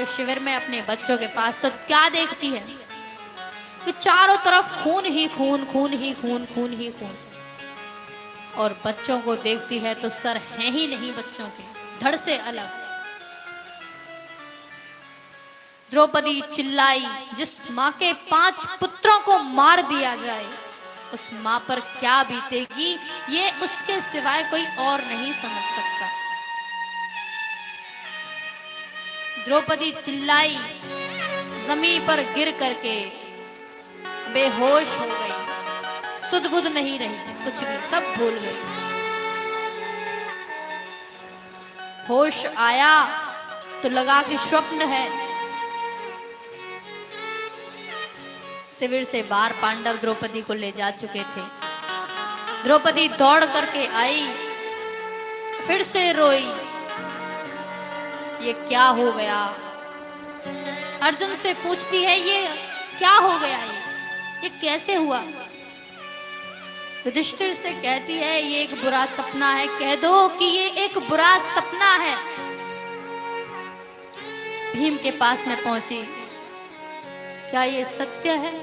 के शिविर में अपने बच्चों के पास, तो क्या देखती है कि चारों तरफ खून ही खून, खून ही खून, खून ही खून। और बच्चों को देखती है तो सर हैं ही नहीं बच्चों के, धड़ से अलग। द्रौपदी चिल्लाई, जिस माँ के 5 पुत्रों को मार दिया जाए उस माँ पर क्या बीतेगी, ये उसके सिवाय कोई और नहीं समझ सकता। द्रौपदी चिल्लाई, जमीन पर गिर करके बेहोश हो गई, सुध बुध नहीं रही, कुछ भी सब भूल गई। होश आया तो लगा कि स्वप्न है। शिविर से बाहर पांडव द्रौपदी को ले जा चुके थे। द्रौपदी दौड़ करके आई, फिर से रोई, ये क्या हो गया। अर्जुन से पूछती है, ये क्या हो गया, ये कैसे हुआ। युधिष्ठिर से कहती है, ये एक बुरा सपना है, कह दो कि ये एक बुरा सपना है। भीम के पास में पहुंची, क्या ये सत्य है।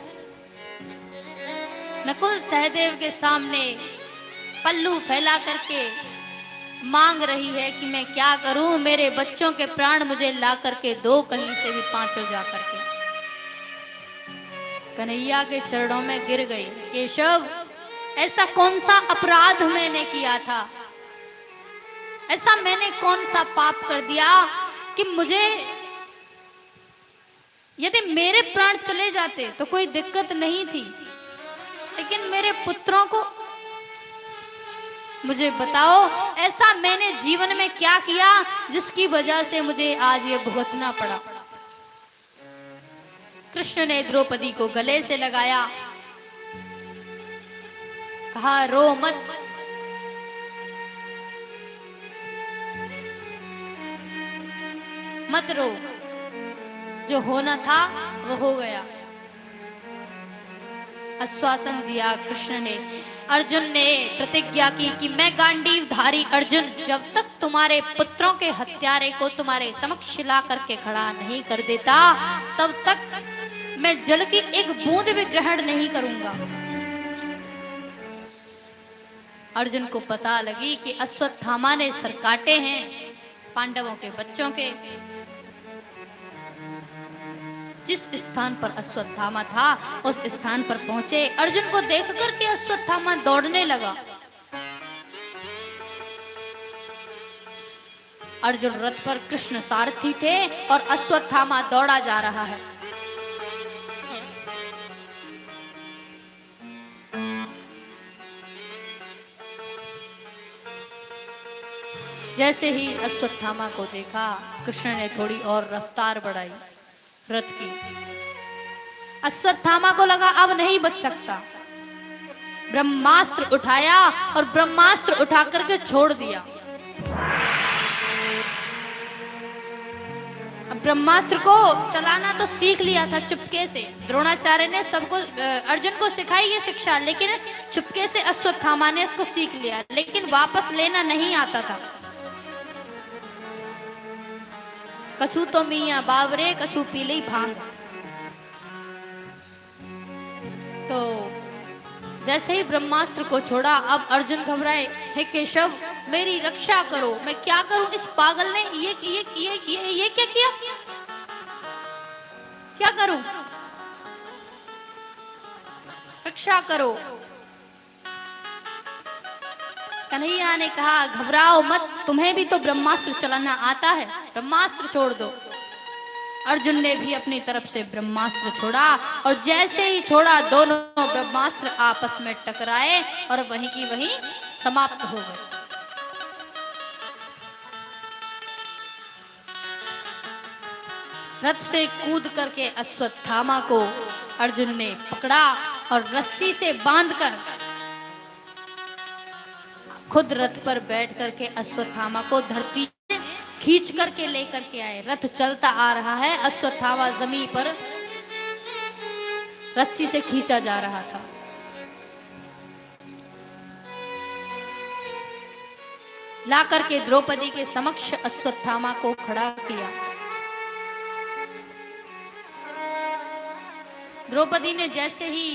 नकुल सहदेव के सामने पल्लू फैला करके मांग रही है कि मैं क्या करूं, मेरे बच्चों के प्राण मुझे ला करके दो, कहीं से भी 5 जा करके। कन्हैया के चरणों में गिर गई, केशव ऐसा कौन सा अपराध मैंने किया था, ऐसा मैंने कौन सा पाप कर दिया कि मुझे, यदि मेरे प्राण चले जाते तो कोई दिक्कत नहीं थी, लेकिन मेरे पुत्रों को, मुझे बताओ ऐसा मैंने जीवन में क्या किया जिसकी वजह से मुझे आज ये भुगतना पड़ा। कृष्ण ने द्रौपदी को गले से लगाया, कहा रो मत, मत रो, जो होना था वो हो गया। आश्वासन दिया कृष्ण ने। अर्जुन ने प्रतिज्ञा की कि मैं गांडीवधारी अर्जुन जब तक तुम्हारे पुत्रों के हत्यारे को तुम्हारे समक्ष ला करके खड़ा नहीं कर देता, तब तक मैं जल की एक बूंद भी ग्रहण नहीं करूंगा। अर्जुन को पता लगी कि अश्वत्थामा ने सर काटे हैं पांडवों के बच्चों के। जिस स्थान पर अश्वत्थामा था उस स्थान पर पहुंचे। अर्जुन को देख करके अश्वत्थामा दौड़ने लगा। अर्जुन रथ पर, कृष्ण सारथी थे और अश्वत्थामा दौड़ा जा रहा है। जैसे ही अश्वत्थामा को देखा, कृष्ण ने थोड़ी और रफ्तार बढ़ाई रथ की। अश्वत्थामा को लगा अब नहीं बच सकता, ब्रह्मास्त्र उठाया और ब्रह्मास्त्र उठा करके छोड़ दिया। अब ब्रह्मास्त्र को चलाना तो सीख लिया था चुपके से, द्रोणाचार्य ने सबको अर्जुन को सिखाई ये शिक्षा, लेकिन चुपके से अश्वत्थामा ने इसको सीख लिया, लेकिन वापस लेना नहीं आता था। कछु तो मियां बावरे, कछु पीली भांग। तो जैसे ही ब्रह्मास्त्र को छोड़ा, अब अर्जुन घबराए, हे केशव मेरी रक्षा करो, मैं क्या करूं, इस पागल ने ये क्या किया, क्या करूं, रक्षा करो। कन्हैया ने कहा घबराओ मत, तुम्हें भी तो ब्रह्मास्त्र चलाना आता है, ब्रह्मास्त्र छोड़ दो। अर्जुन ने भी अपनी तरफ से ब्रह्मास्त्र छोड़ा और जैसे ही छोड़ा दोनों ब्रह्मास्त्र आपस में टकराए और वहीं की वहीं समाप्त हो गए। रथ से कूद करके अश्वत्थामा को अर्जुन ने पकड़ा और रस्सी से बांधकर खुद रथ पर बैठ करके अश्वत्थामा को धरती खींच करके लेकर के आए। रथ चलता आ रहा है, अश्वत्थामा जमीन पर रस्सी से खींचा जा रहा था। ला करके द्रौपदी के समक्ष अश्वत्थामा को खड़ा किया। द्रौपदी ने जैसे ही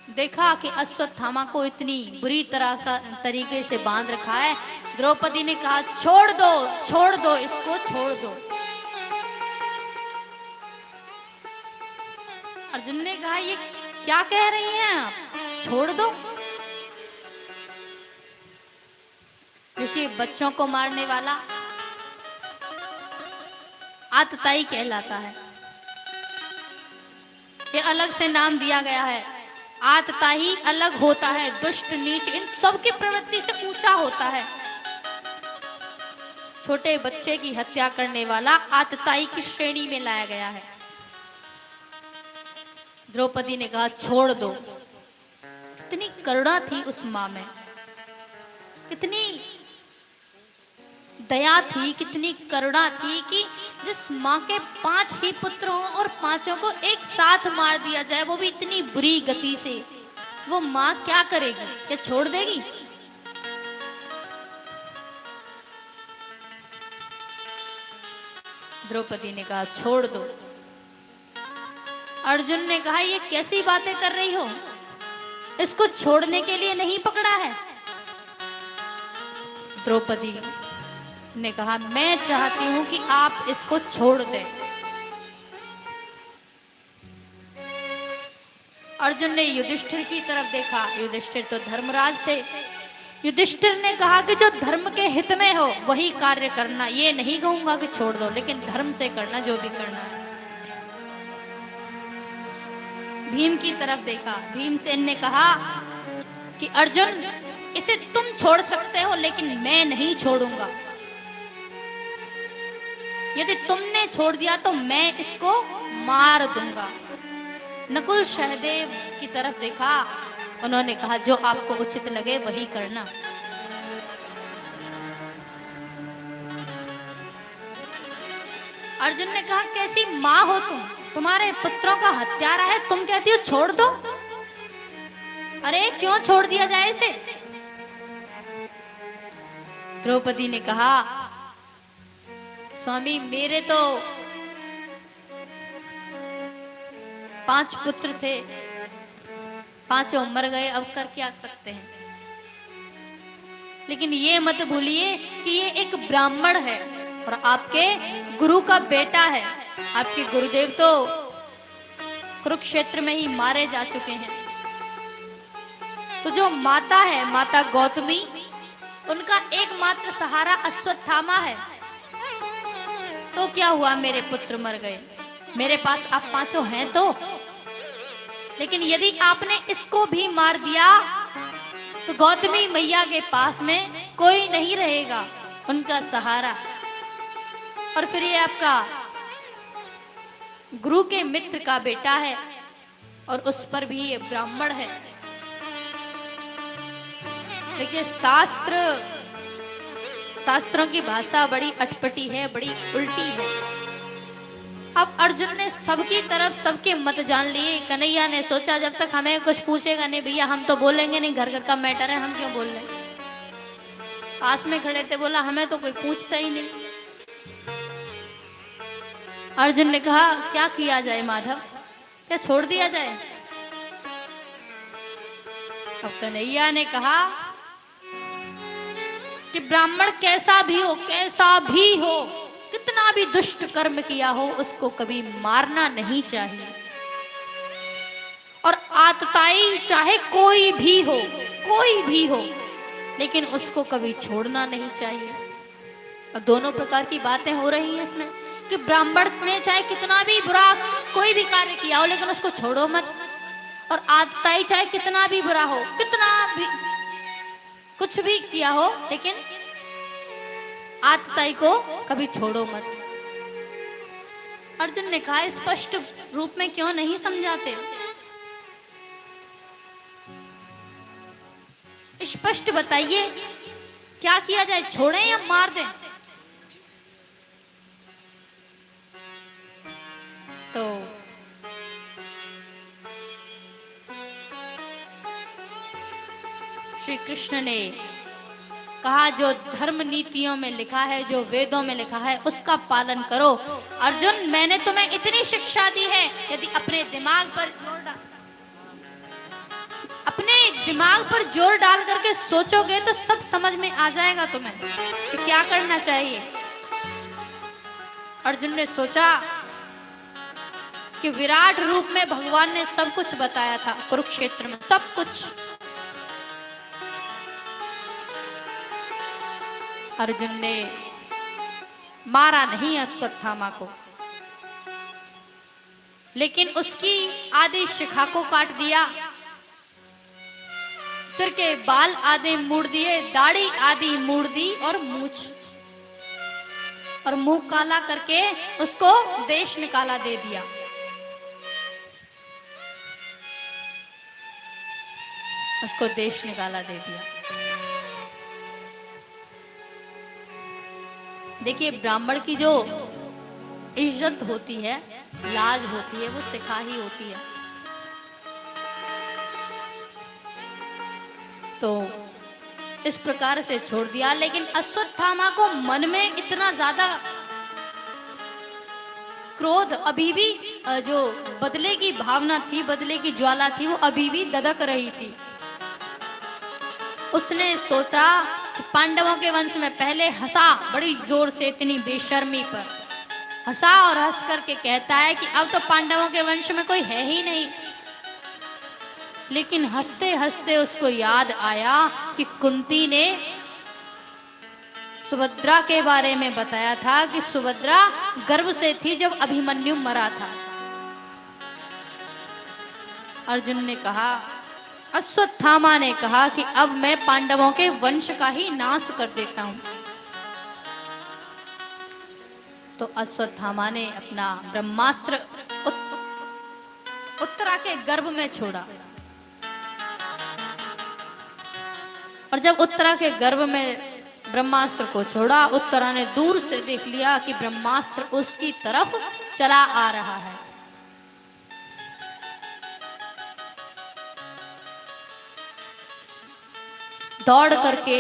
देखा कि अश्वत्थामा को इतनी बुरी तरह का तरीके से बांध रखा है, द्रौपदी ने कहा छोड़ दो इसको, छोड़ दो। अर्जुन ने कहा ये क्या कह रही हैं आप, छोड़ दो। देखिए, बच्चों को मारने वाला आतताई कहलाता है। ये अलग से नाम दिया गया है। आतताई अलग होता है, दुष्ट नीच इन सब की प्रवृत्ति से ऊंचा होता है। छोटे बच्चे की हत्या करने वाला आतताई की श्रेणी में लाया गया है। द्रौपदी ने कहा छोड़ दो। कितनी करुणा थी उस मां में, कितनी दया थी, कितनी करुणा थी कि जिस माँ के 5 ही पुत्र हों और 5 को एक साथ मार दिया जाए, वो भी इतनी बुरी गति से, वो माँ क्या करेगी? क्या छोड़ देगी? द्रौपदी ने कहा छोड़ दो। अर्जुन ने कहा ये कैसी बातें कर रही हो, इसको छोड़ने के लिए नहीं पकड़ा है। द्रौपदी ने कहा मैं चाहती हूं कि आप इसको छोड़ दें। अर्जुन ने युधिष्ठिर की तरफ देखा। युधिष्ठिर तो धर्मराज थे। युधिष्ठिर ने कहा कि जो धर्म के हित में हो वही कार्य करना, ये नहीं कहूंगा कि छोड़ दो, लेकिन धर्म से करना जो भी करना है। भीम की तरफ देखा। भीमसेन ने कहा कि अर्जुन इसे तुम छोड़ सकते हो, लेकिन मैं नहीं छोड़ूंगा। यदि तुमने छोड़ दिया तो मैं इसको मार दूंगा। नकुल सहदेव की तरफ देखा। उन्होंने कहा जो आपको उचित लगे वही करना। अर्जुन ने कहा कैसी माँ हो तुम, तुम्हारे पुत्रों का हत्यारा है, तुम कहती हो छोड़ दो। अरे क्यों छोड़ दिया जाए इसे? द्रौपदी ने कहा स्वामी मेरे तो 5 पुत्र थे, 5 मर गए, अब कर क्या सकते हैं। लेकिन ये मत भूलिए कि ये एक ब्राह्मण है और आपके गुरु का बेटा है। आपके गुरुदेव तो कुरुक्षेत्र में ही मारे जा चुके हैं। तो जो माता है, माता गौतमी, उनका एकमात्र सहारा अश्वत्थामा है। तो क्या हुआ, मेरे पुत्र मर गए, मेरे पास आप 5 हैं तो। लेकिन यदि आपने इसको भी मार दिया तो गौतमी मैया के पास में कोई नहीं रहेगा, उनका सहारा। और फिर ये आपका गुरु के मित्र का बेटा है और उस पर भी ये ब्राह्मण है। देखिए शास्त्रों की भाषा बड़ी अटपटी है, बड़ी उल्टी है। अब अर्जुन ने सबकी तरफ सबके मत जान लिए। कन्हैया ने सोचा जब तक हमें कुछ पूछेगा नहीं भैया, हम तो बोलेंगे नहीं, घर घर का मैटर है, हम क्यों बोल रहे। पास में खड़े थे, बोला हमें तो कोई पूछता ही नहीं। अर्जुन ने कहा क्या किया जाए माधव, क्या छोड़ दिया जाए? अब कन्हैया ने कहा कि ब्राह्मण कैसा भी हो, कितना भी दुष्ट कर्म किया हो, उसको कभी मारना नहीं चाहिए। और आतताई चाहे कोई भी हो, लेकिन उसको कभी छोड़ना नहीं चाहिए। और दोनों प्रकार की बातें हो रही हैं इसमें कि ब्राह्मण ने चाहे कितना भी बुरा कोई भी कार्य किया हो, लेकिन उसको छोड़ो मत। और आतताई चाहे कितना भी बुरा हो, कितना भी कुछ भी किया हो, लेकिन आतताई को कभी छोड़ो मत। अर्जुन ने कहा स्पष्ट रूप में क्यों नहीं समझाते? स्पष्ट बताइए क्या किया जाए, छोड़ें या मार दें? तो श्री कृष्ण ने कहा जो धर्म नीतियों में लिखा है, जो वेदों में लिखा है, उसका पालन करो। अर्जुन, मैंने तुम्हें इतनी शिक्षा दी है, यदि अपने दिमाग पर जोर डाल करके सोचोगे तो सब समझ में आ जाएगा तुम्हें कि क्या करना चाहिए। अर्जुन ने सोचा कि विराट रूप में भगवान ने सब कुछ बताया था, कुरुक्षेत्र में सब कुछ। अर्जुन ने मारा नहीं अश्वत्थामा को, लेकिन उसकी आधी शिखा को काट दिया, सिर के बाल आधे मोड़ दिए, दाढ़ी आधी मोड़ दी और मूछ और मुंह काला करके उसको देश निकाला दे दिया। उसको देश निकाला दे दिया। देखिए, ब्राह्मण की जो इज्जत होती है, लाज होती है, वो सिखा ही होती है। तो इस प्रकार से छोड़ दिया, लेकिन अश्वत्थामा को मन में इतना ज्यादा क्रोध, अभी भी जो बदले की भावना थी, बदले की ज्वाला थी, वो अभी भी दधक रही थी। उसने सोचा कि पांडवों के वंश में पहले हंसा बड़ी जोर से, इतनी बेशर्मी पर हंसा और हंस करके कहता है कि अब तो पांडवों के वंश में कोई है ही नहीं। लेकिन हंसते हंसते उसको याद आया कि कुंती ने सुभद्रा के बारे में बताया था कि सुभद्रा गर्भ से थी जब अभिमन्यु मरा था। अर्जुन ने कहा, अश्वत्थामा ने कहा कि अब मैं पांडवों के वंश का ही नाश कर देता हूं। तो अश्वत्थामा ने अपना ब्रह्मास्त्र उत्तरा के गर्भ में छोड़ा, और जब उत्तरा के गर्भ में ब्रह्मास्त्र को छोड़ा, उत्तरा ने दूर से देख लिया कि ब्रह्मास्त्र उसकी तरफ चला आ रहा है। दौड़ करके,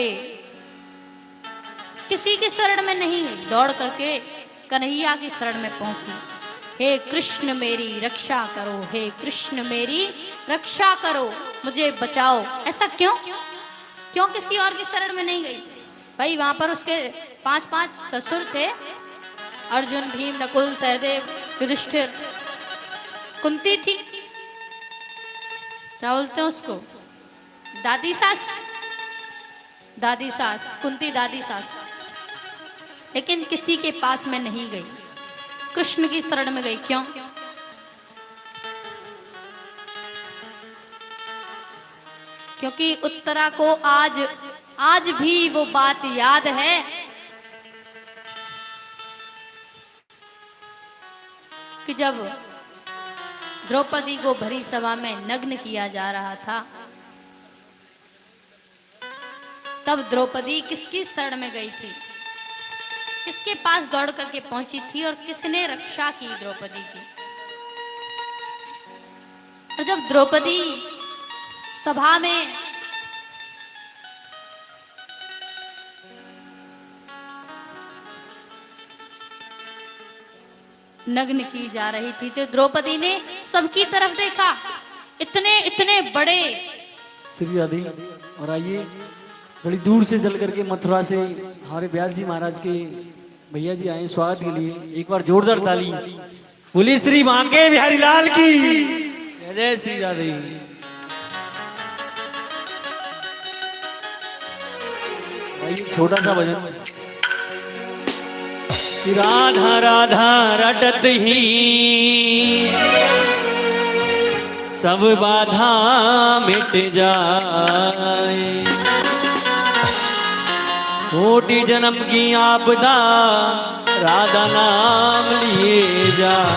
किसी की शरण में नहीं, दौड़ करके कन्हैया की शरण में पहुंची। हे कृष्ण मेरी रक्षा करो, हे कृष्ण मेरी रक्षा करो, मुझे बचाओ। ऐसा क्यों किसी और की शरण में नहीं गई? भाई वहां पर उसके 5 ससुर थे, अर्जुन, भीम, नकुल, सहदेव, युधिष्ठिर, कुंती थी, क्या बोलते हैं उसको, दादी सास, कुंती दादी सास। लेकिन किसी के पास में नहीं गई, कृष्ण की शरण में गई। क्यों? क्योंकि उत्तरा को आज भी वो बात याद है कि जब द्रौपदी को भरी सभा में नग्न किया जा रहा था, तब द्रौपदी किसकी शरण में गई थी, किसके पास दौड़ करके पहुंची थी, और किसने रक्षा की द्रौपदी की। और जब द्रौपदी सभा में नग्न की जा रही थी, तो द्रौपदी ने सबकी तरफ देखा, इतने बड़े श्री राधे। और आइए, बड़ी दूर से चल करके मथुरा से हमारे व्यास जी महाराज के भैया जी आए स्वागत के लिए। एक बार जोरदार ताली। बोली श्री बांके बिहारी लाल की जय। जय श्री राधे। छोटा सा भजन। राधा राधा रटत ही सब बाधा मिट जाए, कोटि जन्म की आपदा राधा नाम लिए जाए।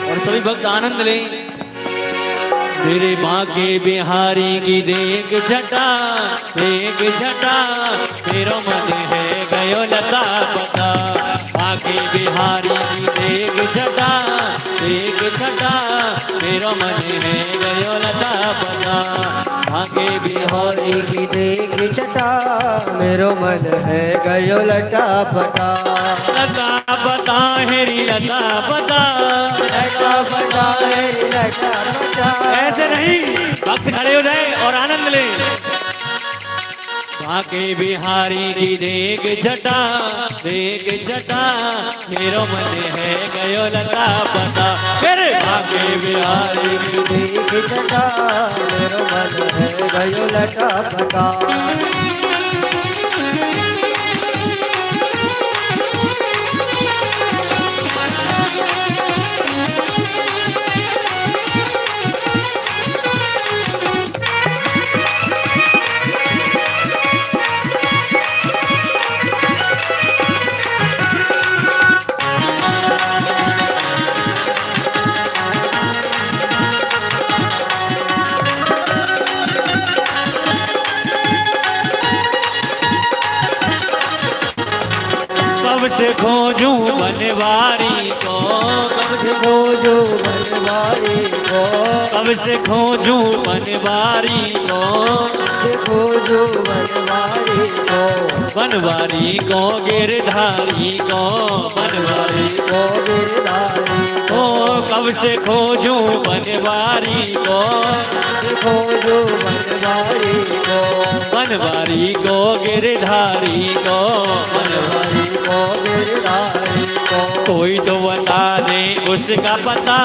और सभी भक्त आनंद लें। मेरे बांके बिहारी की देख छटा, देख छटा, तेरो मन है गयो लता पता। बांके बिहारी की देख छटा, देख छटा मेरो मन है गयो लता पता आगे बिहारी बिहारी की देख छटा मेरो मन है गयो लटा पटा लता पता हेरी लता पता लटा पटा है लटा पटा ऐसे नहीं भक्त खड़े हो जाए और आनंद ले बाके बिहारी की देख छटा मेरो मन है गयो लता पता फिर बाके बिहारी की देख छटा मेरो मन है गयो लटा पटा कब से खोजूं बनवारी को कब से खोजो बनवारी को कब से खोजूं बनवारी को से खोजो बनवारी को बनवारी को गिरधारी को बनवारी को गिरधारी ओ कब से खोजूं बनवारी को से खोजो बनवारी को बनवारी को गिरधारी को बनवारी को गिरधारी को कोई तो बता दे उसका पता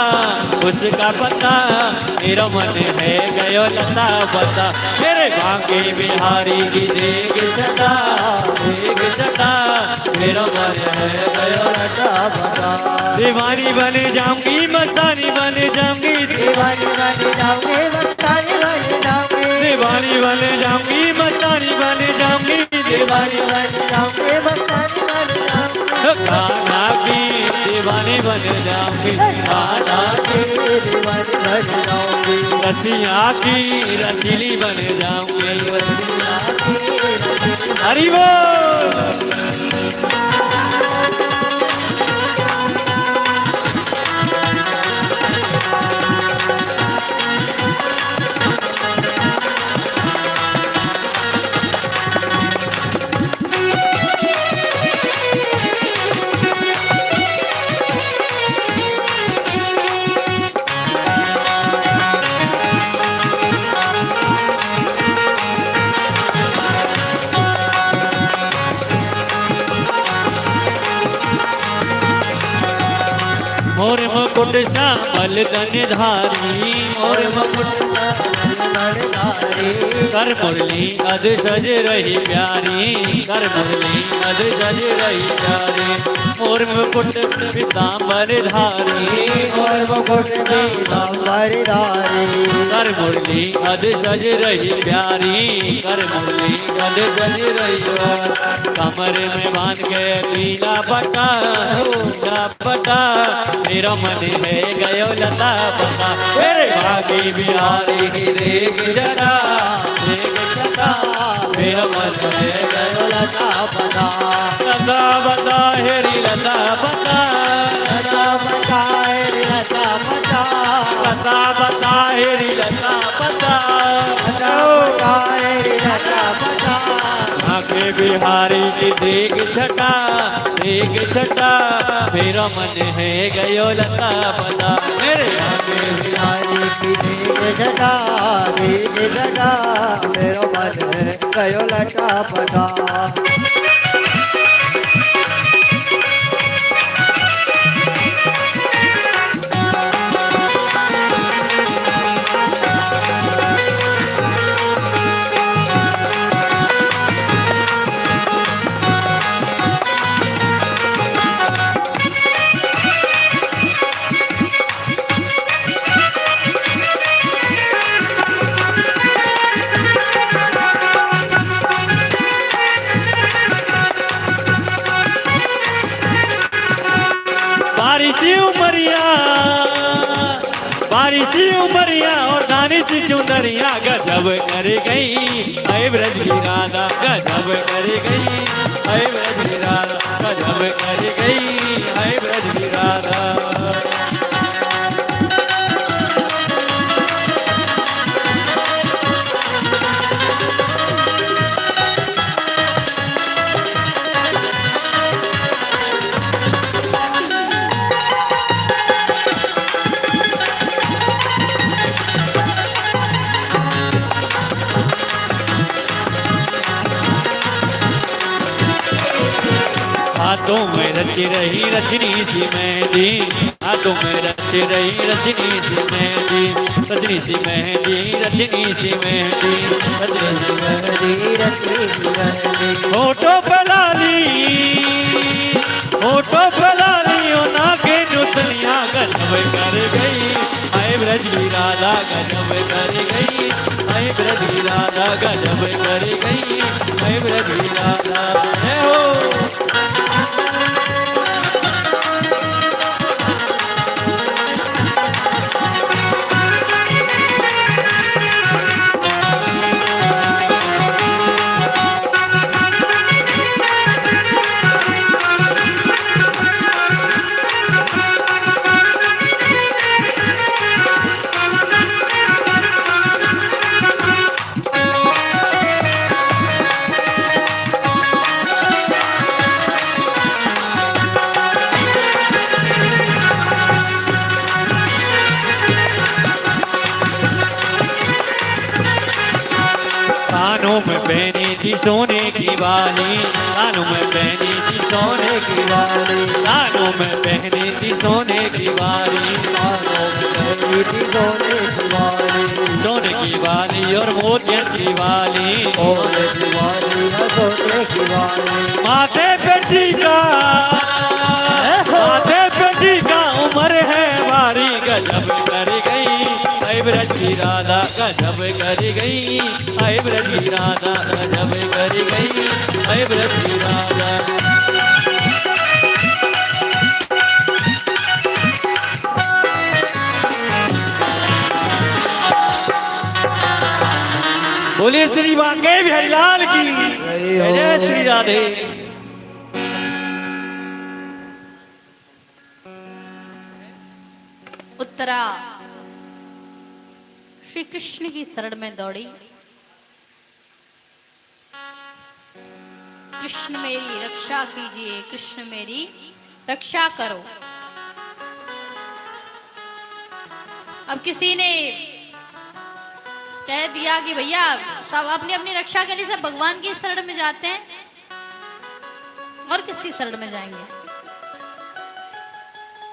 मेरा मन है गयो लता पता मेरे बांके बिहारी की देख छटा मेरा मन है गयो लटा पटा दीवानी बन जाऊंगी मस्तानी बन जाऊंगी दीवानी बन जाओगे मस्तानी बन जाओगे दीवानी बन जाऊंगी मस्तानी बन जाऊंगी दीवानी बन जाओगे मस्तानी बन जाओगे खाना की दीवानी बन जाऊंगी दादा के दीवानी बन जाओगे रसिया की रसीली बन जाऊंगी रसिया के रसिया हरि बोल मोर मुकुट श्यामल धन धारी मोर मुकुट कर मुरली अध सज रही प्यारी कर मुरली अध सज रही प्यारी मोर मुकुट पीतांबर धारी और मुकुट पीतांबर धारी कर मुरली अध सज रही प्यारी कर मुरली अध सज रही कमर में बांध के पीला पटा मेरा मन है गयो लता पता मेरे भागी बिहारी की देख जटा मेरा मन है गयो लता पता लता पता हेरी लता पता लता पता है लता पता लता पता हेरी लता पता लता पता है लता पता भागे बिहारी की देख छटा मेरा मन है गयो लता पता मेरे भागे बिहारी की देख जगा मेरो मन है गयो लटा पटा बारिशी उमरिया और दानिश चुनरिया गजब कर गई अय ब्रज की राधा गजब कर गई अय ब्रज की राधा गजब कर गई अय ब्रज की राधा हाथों में रच रही रजनी सी मेहंदी, हाथों में रच रही रजनी सी मेहंदी, रजनी सी मेहंदी, रजनी सी मेहंदी, रजनी सी मेहंदी रजनी सी मेहंदी। होठों पे लाली, होठों पे लाली, ओ नाके नुतलियां गजब कर गई, आए ब्रजली राधा गजब कर गई, आए ब्रजली राधा गजब कर गई, आए ब्रजली राधा है हो। कानों में पहनी थी सोने की वाली, कानों में पहनी थी सोने की वाली, कानों में पहनी थी सोने की वाली, कानों में पहनी थी सोने की वाली, सोने की वाली और मोतियन की वाली, सोने की वाली है सोने की वाली। माथे पे टीका, माथे पे टीका, उम्र है भारी गजब कर गई, आए ब्रज की राधा गजब कर गई, आए ब्रज की राधा गजब कर गई, आए ब्रज की राधा। बोलिए श्री बांके बिहारी लाल की जय श्री राधे। उत्तरा श्री कृष्ण की शरण में दौड़ी। कृष्ण मेरी रक्षा कीजिए, कृष्ण मेरी रक्षा करो। अब किसी ने कह दिया कि भैया सब अपनी अपनी रक्षा के लिए सब भगवान की शरण में जाते हैं और किसकी शरण में जाएंगे।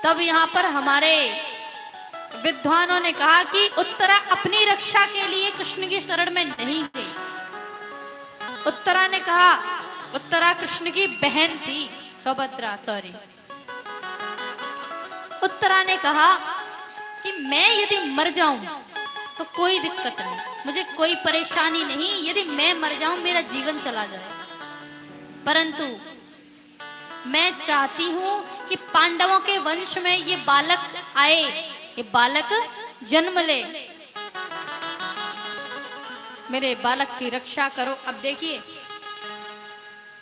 तब यहाँ पर हमारे विद्वानों ने कहा कि उत्तरा अपनी रक्षा के लिए कृष्ण की शरण में नहीं गई। उत्तरा ने कहा, उत्तरा कृष्ण की बहन थी, सुभद्रा सॉरी। उत्तरा ने कहा कि मैं यदि मर जाऊं तो कोई दिक्कत नहीं, मुझे कोई परेशानी नहीं, यदि मैं मर जाऊं मेरा जीवन चला जाए, परंतु मैं चाहती हूं कि पांडवों के वंश में ये बालक आए, ये बालक जन्म ले, मेरे बालक की रक्षा करो। अब देखिए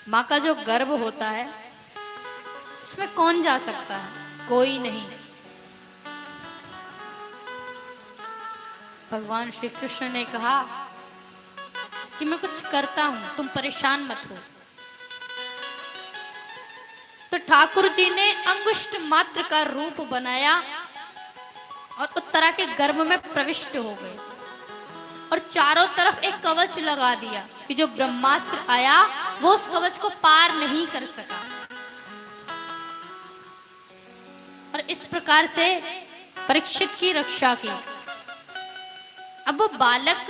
माँ का जो गर्भ होता है इसमें कौन जा सकता है? कोई नहीं। भगवान श्री कृष्ण ने कहा कि मैं कुछ करता हूं, तुम परेशान मत हो। तो ठाकुर जी ने अंगुष्ठ मात्र का रूप बनाया और उत्तरा के गर्भ में प्रविष्ट हो गए और चारों तरफ एक कवच लगा दिया कि जो ब्रह्मास्त्र आया वो उस कवच को पार नहीं कर सका। और इस प्रकार से परीक्षित की रक्षा की। अब वो बालक,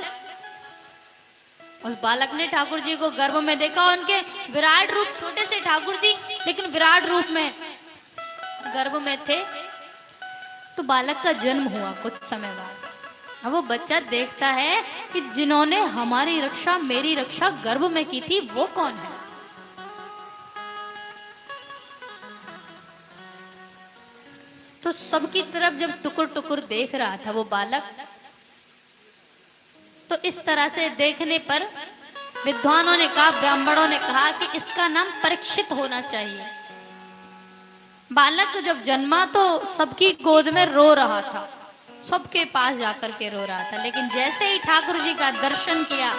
उस बालक ने ठाकुर जी को गर्भ में देखा, उनके विराट रूप, छोटे से ठाकुर जी लेकिन विराट रूप में गर्भ में थे। तो बालक का जन्म हुआ कुछ समय बाद। अब वो बच्चा देखता है कि जिन्होंने हमारी रक्षा, मेरी रक्षा गर्भ में की थी वो कौन है। तो सबकी तरफ जब टुकुर टुकुर देख रहा था वो बालक, तो इस तरह से देखने पर विद्वानों ने कहा, ब्राह्मणों ने कहा कि इसका नाम परीक्षित होना चाहिए। बालक जब जन्मा तो सबकी गोद में रो रहा था, सबके पास जाकर के रो रहा था, लेकिन जैसे ही ठाकुर जी का दर्शन किया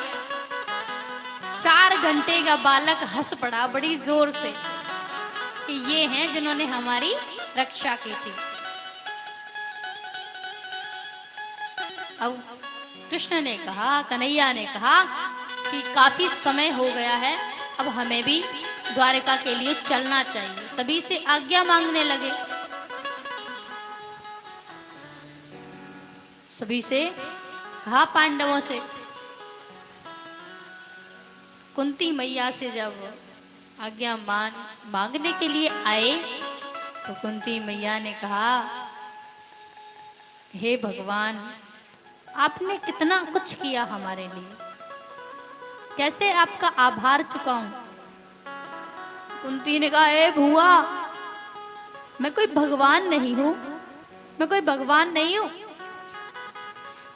4 घंटे का बालक हंस पड़ा बड़ी जोर से कि ये हैं जिन्होंने हमारी रक्षा की थी। अब कृष्ण ने कहा, कन्हैया ने कहा कि काफी समय हो गया है, अब हमें भी द्वारिका के लिए चलना चाहिए। सभी से आज्ञा मांगने लगे। सभी से कहा, पांडवों से, कुंती मैया से जब आज्ञा मांगने के लिए आए तो कुंती मैया ने कहा, हे भगवान, आपने कितना कुछ किया हमारे लिए, कैसे आपका आभार चुकाऊं। कुंती ने कहा, ए भुआ, मैं कोई भगवान नहीं हूं, मैं कोई भगवान नहीं हूं।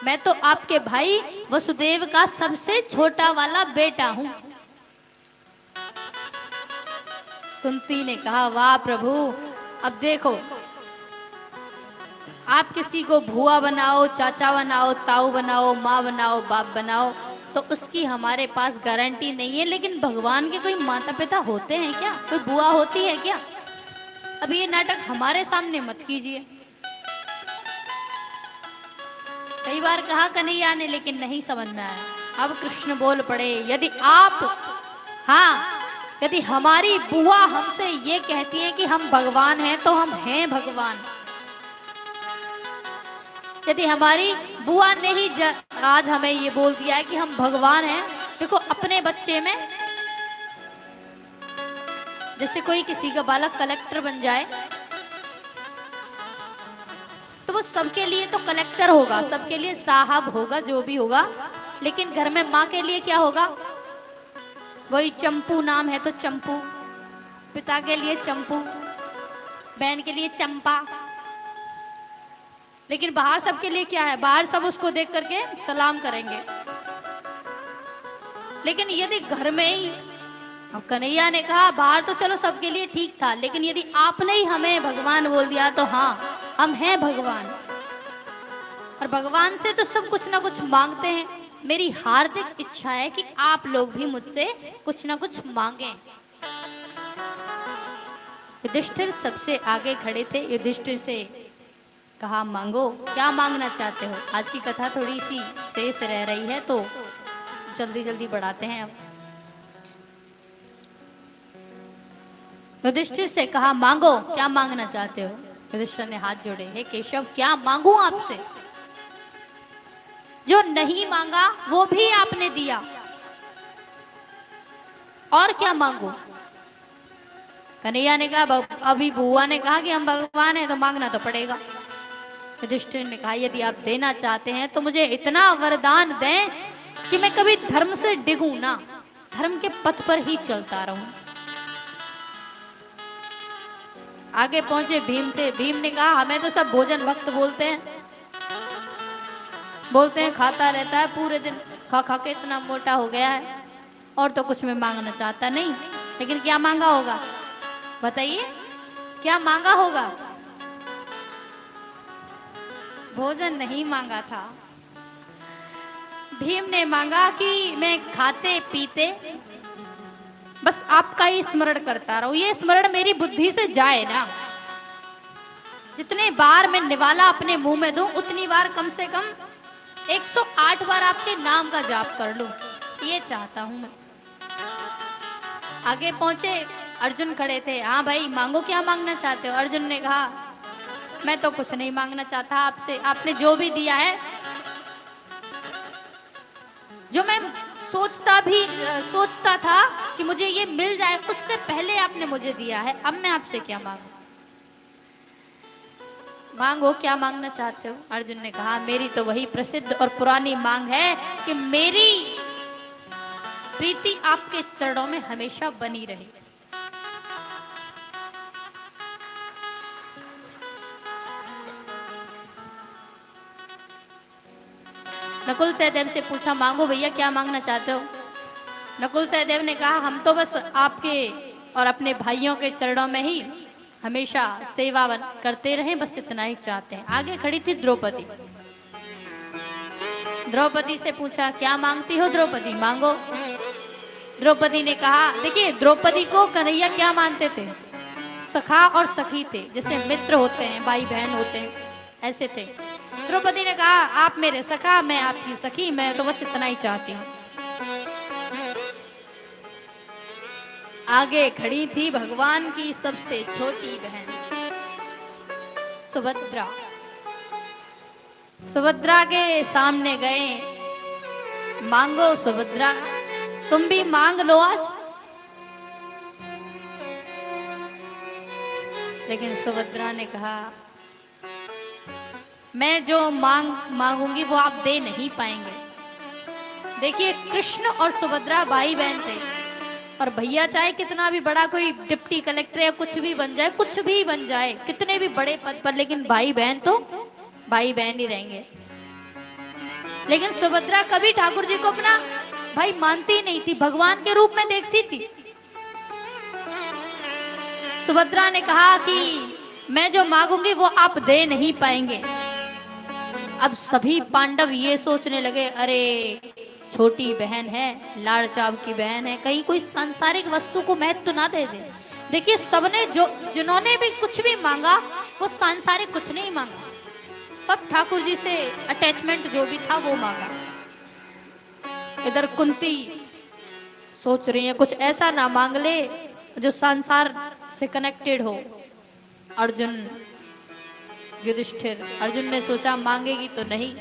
मैं तो आपके भाई वसुदेव का सबसे छोटा वाला बेटा हूं। कुंती ने कहा, वाह प्रभु, अब देखो, आप किसी को भुआ बनाओ, चाचा बनाओ, ताऊ बनाओ, माँ बनाओ, बाप बनाओ, तो उसकी हमारे पास गारंटी नहीं है, लेकिन भगवान के कोई माता पिता होते हैं क्या? कोई बुआ होती है क्या? अब ये नाटक हमारे सामने मत कीजिए। कई बार कहा कन्हैया ने, लेकिन नहीं समझ में आया। अब कृष्ण बोल पड़े, यदि हमारी बुआ हमसे ये कहती है कि हम भगवान हैं, तो हम हैं भगवान। यदि हमारी बुआ ने ही आज हमें ये बोल दिया है कि हम भगवान हैं, देखो अपने बच्चे में जैसे कोई किसी का बालक कलेक्टर बन जाए तो वो सबके लिए तो कलेक्टर होगा, सबके लिए साहब होगा, जो भी होगा, लेकिन घर में माँ के लिए क्या होगा? वही चंपू नाम है तो चंपू, पिता के लिए चंपू, बहन के लिए चंपा। लेकिन बाहर सबके लिए क्या है? बाहर सब उसको देख करके सलाम करेंगे। लेकिन यदि घर में ही, अब कन्हैया ने कहा बाहर तो चलो सबके लिए ठीक था, लेकिन यदि आपने ही हमें भगवान बोल दिया तो हाँ, हम हैं भगवान। और भगवान से तो सब कुछ ना कुछ मांगते हैं। मेरी हार्दिक इच्छा है कि आप लोग भी मुझसे कुछ ना कुछ मांगें। युधिष्ठिर सबसे आगे खड़े थे। युधिष्ठिर से कहा, मांगो, क्या मांगना चाहते हो? आज की कथा थोड़ी सी शेष रह रही है तो जल्दी जल्दी बढ़ाते हैं। अब युधिष्ठिर से कहा, मांगो, क्या मांगना चाहते हो? युधिष्ठिर ने हाथ जोड़े, हे केशव, क्या मांगू आपसे? जो नहीं मांगा वो भी आपने दिया, और क्या मांगू? कन्हैया ने कहा, अभी बुआ ने कहा कि हम भगवान हैं तो मांगना तो पड़ेगा। युधिष्ठिर ने कहा, यदि आप देना चाहते हैं तो मुझे इतना वरदान दें कि मैं कभी धर्म से डिगूं ना, धर्म के पथ पर ही चलता रहूं। आगे पहुंचे भीम थे। भीम ने कहा, हमें तो सब भोजन भक्त बोलते हैं खाता रहता है पूरे दिन, खा खा के इतना मोटा हो गया है, और तो कुछ में मांगना चाहता नहीं। लेकिन क्या मांगा होगा बताइए, क्या मांगा होगा? भोजन नहीं मांगा था। भीम ने मांगा कि मैं खाते पीते बस आपका ही स्मरण करता रहूं, ये स्मरण मेरी बुद्धि से जाए ना। जितने बार मैं निवाला अपने मुंह में दूं, उतनी बार कम से कम 108 बार आपके नाम का जाप कर लूं, ये चाहता हूं मैं। आगे पहुंचे, अर्जुन खड़े थे। हाँ भाई, मांगो, क्या मांगना चाहते हो? अर्जुन ने कहा, मैं तो कुछ नहीं मांगना चाहता आपसे, आपने जो भी दिया है, जो मैं सोचता था कि मुझे ये मिल जाए, उससे पहले आपने मुझे दिया है, अब मैं आपसे क्या मांगू? मांगो, क्या मांगना चाहते हो? अर्जुन ने कहा, मेरी तो वही प्रसिद्ध और पुरानी मांग है कि मेरी प्रीति आपके चरणों में हमेशा बनी रहे। नकुल सहदेव से पूछा, मांगो भैया, क्या मांगना चाहते हो? नकुल सहदेव ने कहा, हम तो बस आपके और अपने भाइयों के चरणों में ही हमेशा सेवा करते रहें, बस इतना ही चाहते हैं। आगे खड़ी थी द्रौपदी। द्रौपदी से पूछा, क्या मांगती हो द्रौपदी? मांगो। द्रौपदी ने कहा, देखिए, द्रौपदी को कन्हैया क्या मानते थे? सखा और सखी थे, जैसे मित्र होते हैं, भाई बहन होते हैं, ऐसे थे। द्रौपदी ने कहा, आप मेरे सखा, मैं आपकी सखी, मैं तो बस इतना ही चाहती हूँ। आगे खड़ी थी भगवान की सबसे छोटी बहन सुभद्रा। सुभद्रा के सामने गए, मांगो सुभद्रा, तुम भी मांग लो आज। लेकिन सुभद्रा ने कहा, मैं जो मांगूंगी वो आप दे नहीं पाएंगे। देखिए, कृष्ण और सुभद्रा भाई बहन थे, और भैया चाहे कितना भी बड़ा कोई डिप्टी कलेक्टर या कुछ भी बन जाए, कुछ भी बन जाए, कितने भी बड़े पद पर, लेकिन भाई बहन तो भाई बहन ही रहेंगे। लेकिन सुभद्रा कभी ठाकुर जी को अपना भाई मानती नहीं थी, भगवान के रूप में देखती थी। सुभद्रा ने कहा कि मैं जो मांगूंगी वो आप दे नहीं पाएंगे। अब सभी पांडव ये सोचने लगे, अरे छोटी बहन है, लाड़ चाव की बहन है, कहीं कोई सांसारिक वस्तु को महत्व तो ना दे दे। देखिए, सबने जिन्होंने भी कुछ भी मांगा वो सांसारिक कुछ नहीं मांगा, सब ठाकुर जी से अटैचमेंट जो भी था वो मांगा। इधर कुंती सोच रही है कुछ ऐसा ना मांग ले जो संसार से कनेक्टेड हो। अर्जुन, युधिष्ठिर, अर्जुन ने सोचा मांगेगी तो नहीं,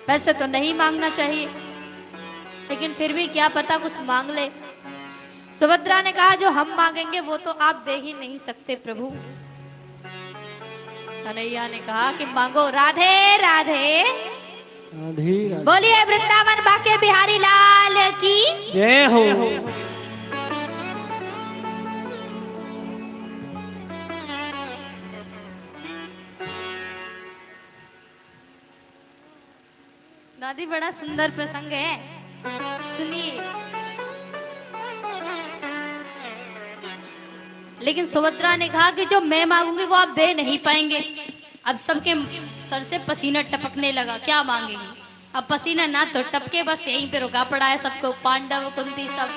वैसे तो नहीं मांगना चाहिए, लेकिन फिर भी क्या पता कुछ मांग ले। सुभद्रा ने कहा, जो हम मांगेंगे वो तो आप दे ही नहीं सकते प्रभु। कन्हैया ने कहा कि मांगो। राधे राधे, राधे राधे। बोलिए वृंदावन बाके बिहारी लाल की जय हो। दादी, बड़ा सुंदर प्रसंग है, सुनिए। लेकिन सुभद्रा ने कहा कि जो मैं मांगूंगी वो आप दे नहीं पाएंगे। अब सबके सर से पसीना टपकने लगा, क्या मांगेगी। अब पसीना ना तो टपके, बस यहीं पे रुका पड़ा है सबको, पांडव कुंती सब।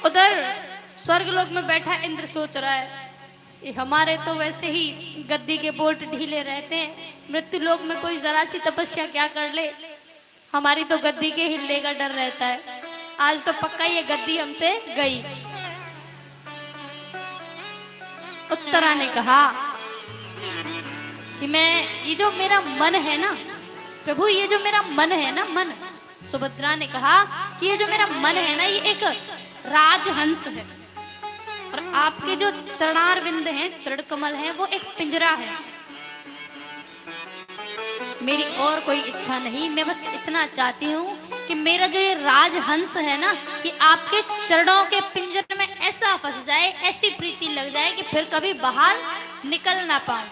उधर स्वर्गलोक में बैठा इंद्र सोच रहा है, ये हमारे तो वैसे ही गद्दी के बोल्ट ढीले रहते हैं, मृत्यु लोक में कोई जरा सी तपस्या क्या कर ले, हमारी तो गद्दी के हिलने का डर रहता है। आज तो पक्का ये गद्दी हमसे गई। उत्तरा ने कहा कि मैं, ये जो मेरा मन है ना प्रभु, ये जो मेरा मन है ना, मन। सुभद्रा ने कहा कि ये जो मेरा मन है ना, ये एक राजहंस है, और आपके जो चरणारविंद हैं, चरण कमल हैं, वो एक पिंजरा है। मेरी और कोई इच्छा नहीं, मैं बस इतना चाहती हूँ कि मेरा जो ये राजहंस है ना, कि आपके चरणों के पिंजरे में ऐसा फंस जाए, ऐसी प्रीति लग जाए कि फिर कभी बाहर निकल ना पाऊं।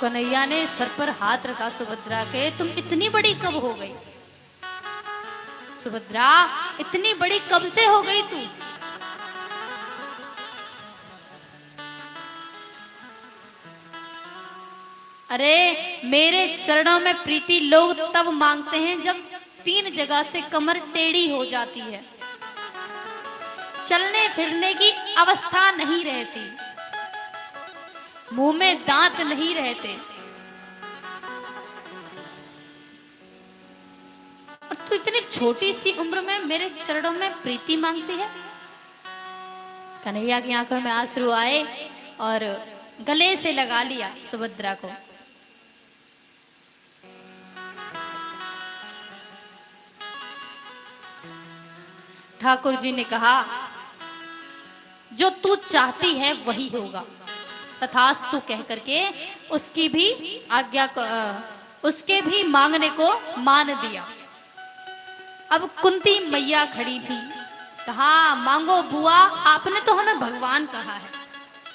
कन्हैया ने सर पर हाथ रखा सुभद्रा के, तुम इतनी बड़ी कब हो गई सुभद्रा, इतनी बड़ी कब से हो गई तू। अरे मेरे चरणों में प्रीति लोग तब मांगते हैं जब 3 जगह से कमर टेढ़ी हो जाती है, चलने फिरने की अवस्था नहीं रहती, मुंह में दांत नहीं रहते, और तू इतनी छोटी सी उम्र में मेरे चरणों में प्रीति मांगती है। कन्हैया की आंखों में आंसू आए और गले से लगा लिया सुभद्रा को। ठाकुर जी ने कहा, जो तू चाहती है वही होगा, तथास्तु कह करके उसकी भी आज्ञा को, उसके भी मांगने को मान दिया। अब कुंती मैया खड़ी थी, कहा मांगो बुआ, आपने तो हमें भगवान कहा है,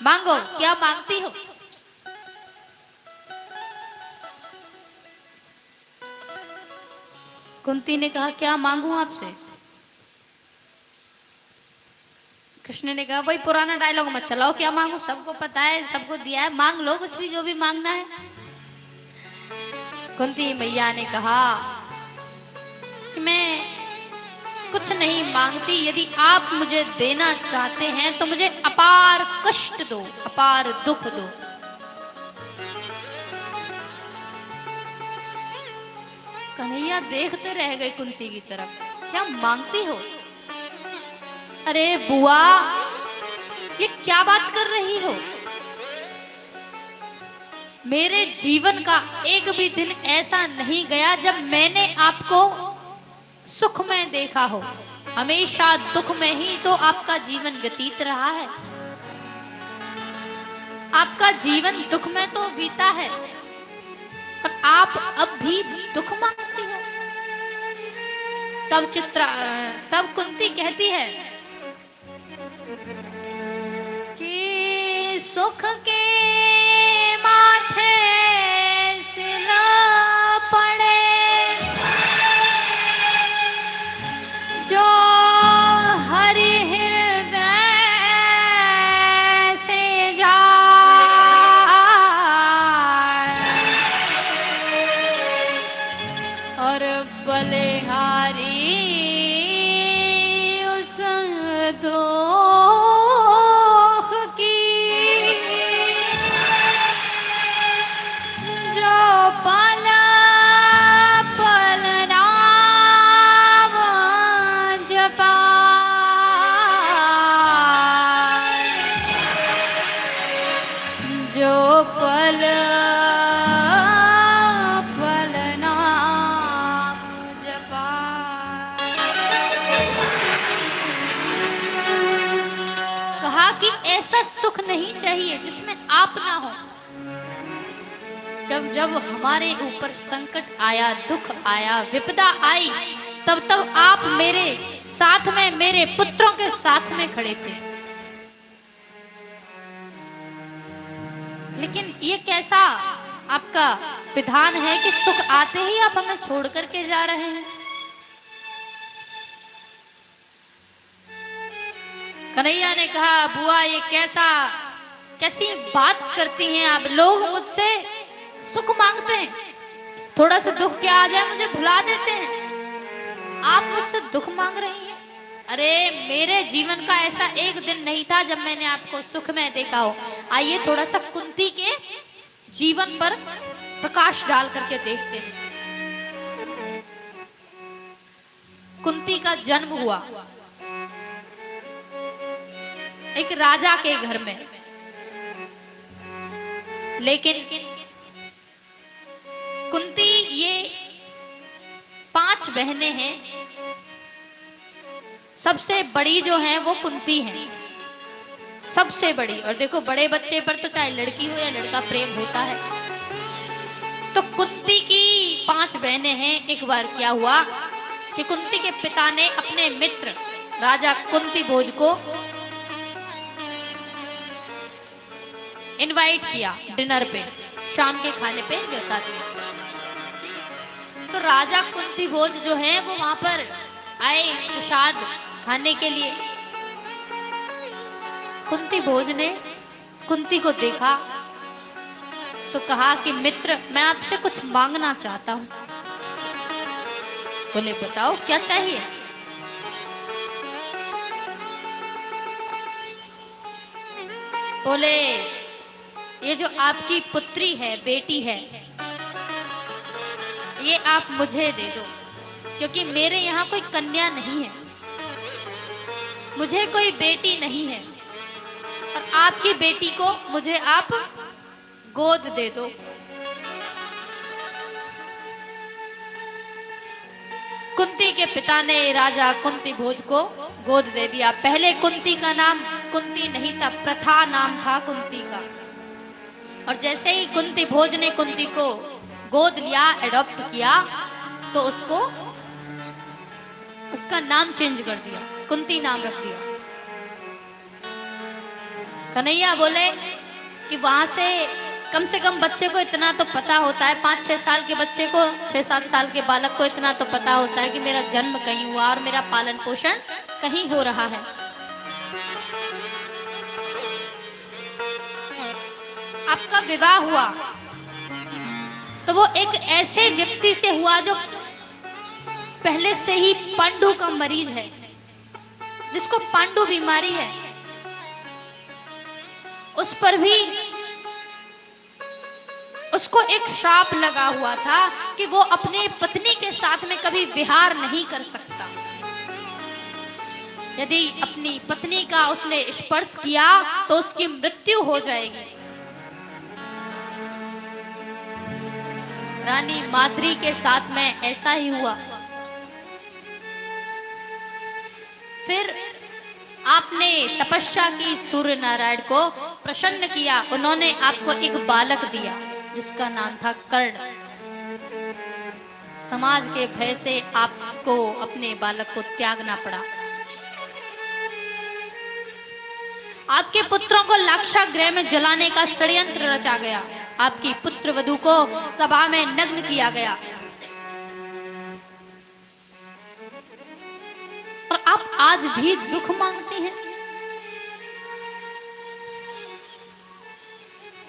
मांगो, क्या मांगती हो। कुंती ने कहा, क्या मांगू आपसे। कृष्ण ने कहा, भाई पुराना डायलॉग मत चलाओ, क्या मांगू, सबको पता है, सबको दिया है, मांग लो कुछ भी, जो भी मांगना है। कुंती मैया ने कहा कि मैं कुछ नहीं मांगती, यदि आप मुझे देना चाहते हैं तो मुझे अपार कष्ट दो, अपार दुख दो। कन्हैया देखते रह गए कुंती की तरफ। क्या मांगती हो? अरे बुआ, ये क्या बात कर रही हो? मेरे जीवन का एक भी दिन ऐसा नहीं गया जब मैंने आपको सुख में देखा हो। हमेशा दुख में ही तो आपका जीवन व्यतीत रहा है। आपका जीवन दुख में तो बीता है और आप अब भी दुख मांगती हो। तब कुंती कहती है कि सुख के माथे सिला पड़े जो हरि हृदय से जाए और बलिहारी उस दुख की जो पल पल नाम जपा जो पल पल नाम जपा। कहा कि ऐसा सुख नहीं चाहिए जिसमें आप ना हो। जब जब हमारे ऊपर संकट आया, दुख आया, विपदा आई, तब तब आप मेरे साथ में, मेरे पुत्रों के साथ में खड़े थे। लेकिन ये कैसा आपका विधान है कि सुख आते ही आप हमें छोड़ करके जा रहे हैं? कन्हैया ने कहा, बुआ ये कैसी बात करती हैं आप? लोग मुझसे सुख मांगते हैं, थोड़ा सा दुख क्या आ जाए मुझे भुला देते हैं। आप मुझसे दुख मांग रही हैं? अरे मेरे जीवन का ऐसा एक दिन नहीं था जब मैंने आपको सुख में देखा हो। आइए थोड़ा सा कुंती के जीवन पर प्रकाश डाल करके देखते हैं। कुंती का जन्म हुआ एक राजा के घर में, लेकिन कुंती ये 5 बहनें हैं, सबसे बड़ी जो है वो कुंती है, सबसे बड़ी। और देखो बड़े बच्चे पर तो चाहे लड़की हो या लड़का प्रेम होता है। तो कुंती की 5 बहनें हैं। एक बार क्या हुआ कि कुंती के पिता ने अपने मित्र राजा कुंती भोज को इनवाइट किया डिनर पे, शाम के खाने पे न्योता दिया। तो राजा कुंती भोज जो है वो वहां पर आए प्रसाद खाने के लिए। कुंती भोज ने कुंती को देखा तो कहा कि मित्र, मैं आपसे कुछ मांगना चाहता हूं। बोले बताओ क्या चाहिए? बोले ये जो आपकी पुत्री है, बेटी है, ये आप मुझे दे दो, क्योंकि मेरे यहाँ कोई कन्या नहीं है, मुझे कोई बेटी नहीं है, और आपकी बेटी को मुझे आप गोद दे दो। कुंती के पिता ने राजा कुंती भोज को गोद दे दिया। पहले कुंती का नाम कुंती नहीं था, प्रथा नाम था कुंती का। और जैसे ही कुंती भोज ने कुंती को गोद लिया, एडॉप्ट किया, तो उसका नाम चेंज कर दिया, कुंती नाम रख दिया। कन्हैया बोले कि वहां से कम बच्चे को इतना तो पता होता है, 5-6 साल के बच्चे को, 6-7 साल के बालक को इतना तो पता होता है कि मेरा जन्म कहीं हुआ और मेरा पालन पोषण कहीं हो रहा है। आपका विवाह हुआ तो वो एक ऐसे व्यक्ति से हुआ जो पहले से ही पांडु का मरीज है, जिसको पांडु बीमारी है। उसको एक श्राप लगा हुआ था कि वो अपनी पत्नी के साथ में कभी विहार नहीं कर सकता। यदि अपनी पत्नी का उसने स्पर्श किया तो उसकी मृत्यु हो जाएगी। रानी माद्री के साथ में ऐसा ही हुआ। फिर आपने तपस्या की, सूर्य नारायण को प्रसन्न किया। उन्होंने आपको एक बालक दिया जिसका नाम था कर्ण। समाज के भय से आपको अपने बालक को त्यागना पड़ा। आपके पुत्रों को लाक्षागृह में जलाने का षड्यंत्र रचा गया। आपकी पुत्र वधू को सभा में नग्न किया गया और आप आज भी दुख मांगते हैं।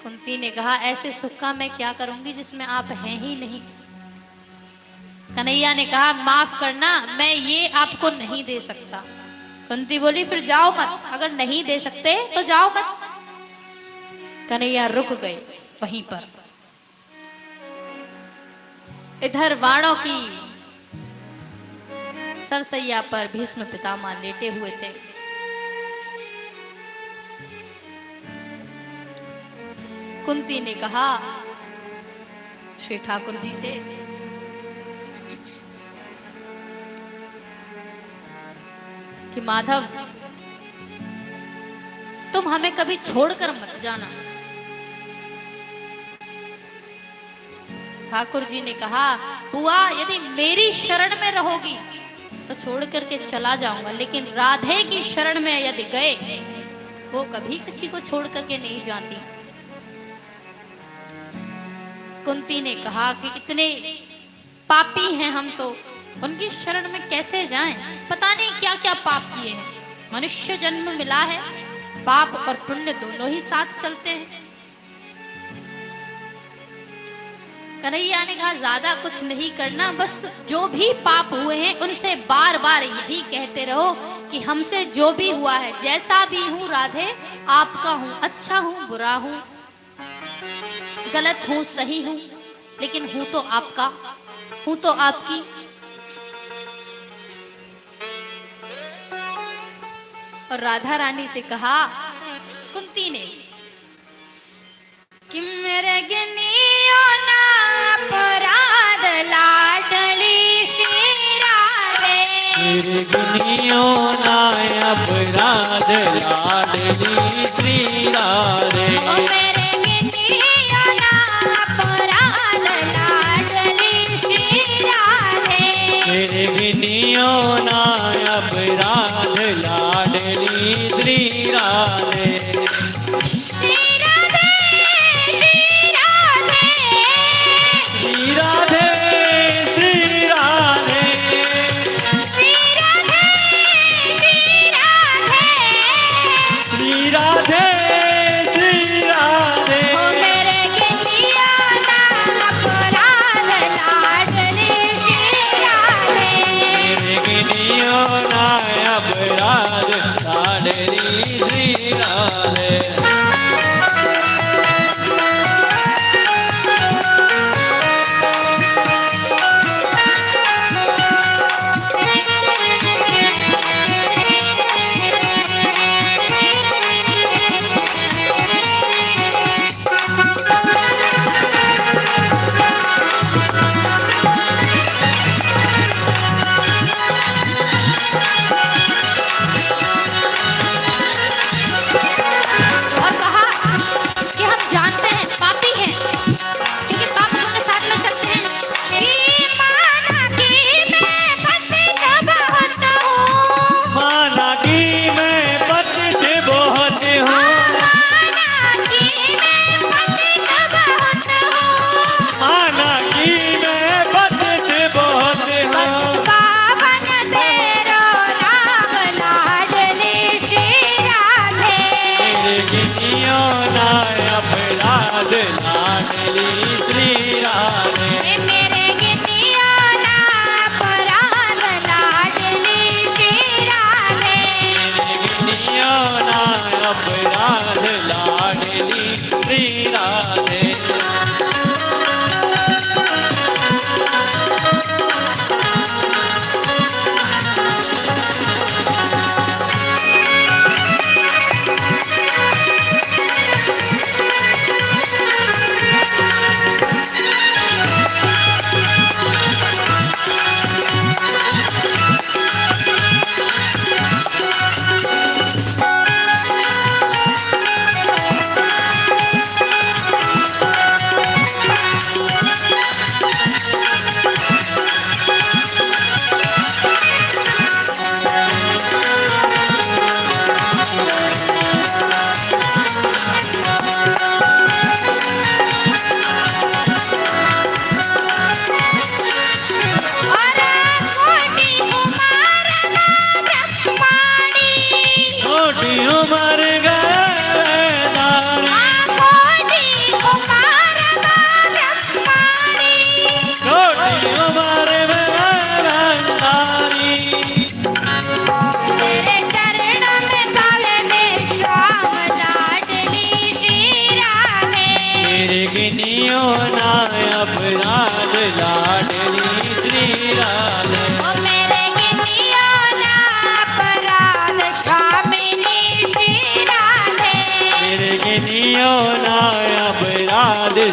कुंती ने कहा, ऐसे सुख का मैं क्या करूंगी जिसमें आप हैं ही नहीं। कन्हैया ने कहा, माफ करना, मैं ये आपको नहीं दे सकता। कुंती बोली, फिर जाओ मत, अगर नहीं दे सकते तो जाओ मत। कन्हैया रुक गए वहीं पर। इधर वाणों की सरसैया पर भीष्म पितामह लेटे हुए थे। कुंती ने कहा श्री ठाकुर जी से, कि माधव, तुम हमें कभी छोड़कर मत जाना। ठाकुर जी ने कहा, बुआ, यदि मेरी शरण में रहोगी तो छोड़ करके चला जाऊंगा, लेकिन राधे की शरण में यदि गए, वो कभी किसी को छोड़ करके नहीं जाती। कुंती ने कहा कि इतने पापी हैं हम, तो उनकी शरण में कैसे जाएं? पता नहीं क्या क्या पाप किए हैं। मनुष्य जन्म मिला है, पाप और पुण्य दोनों ही साथ चलते हैं। कन्हैया ने कहा, ज्यादा कुछ नहीं करना, बस जो भी पाप हुए हैं उनसे बार बार यही कहते रहो कि हमसे जो भी हुआ है, जैसा भी हूँ राधे, आपका हूँ, अच्छा हूँ, बुरा हूँ, गलत हूँ, सही हूँ, लेकिन हूँ तो आपका, हूँ तो आपकी। और राधा रानी से कहा कुंती ने कि मेरे गनियो ना अपराध लाडली श्री राधे, मेरे गनियो ना अपराध लाडली श्री राधे, ओ मेरे गनियो ना अपराध लाडली श्री राधे, मेरे गनियो ना अपराध लाडली श्री राधे।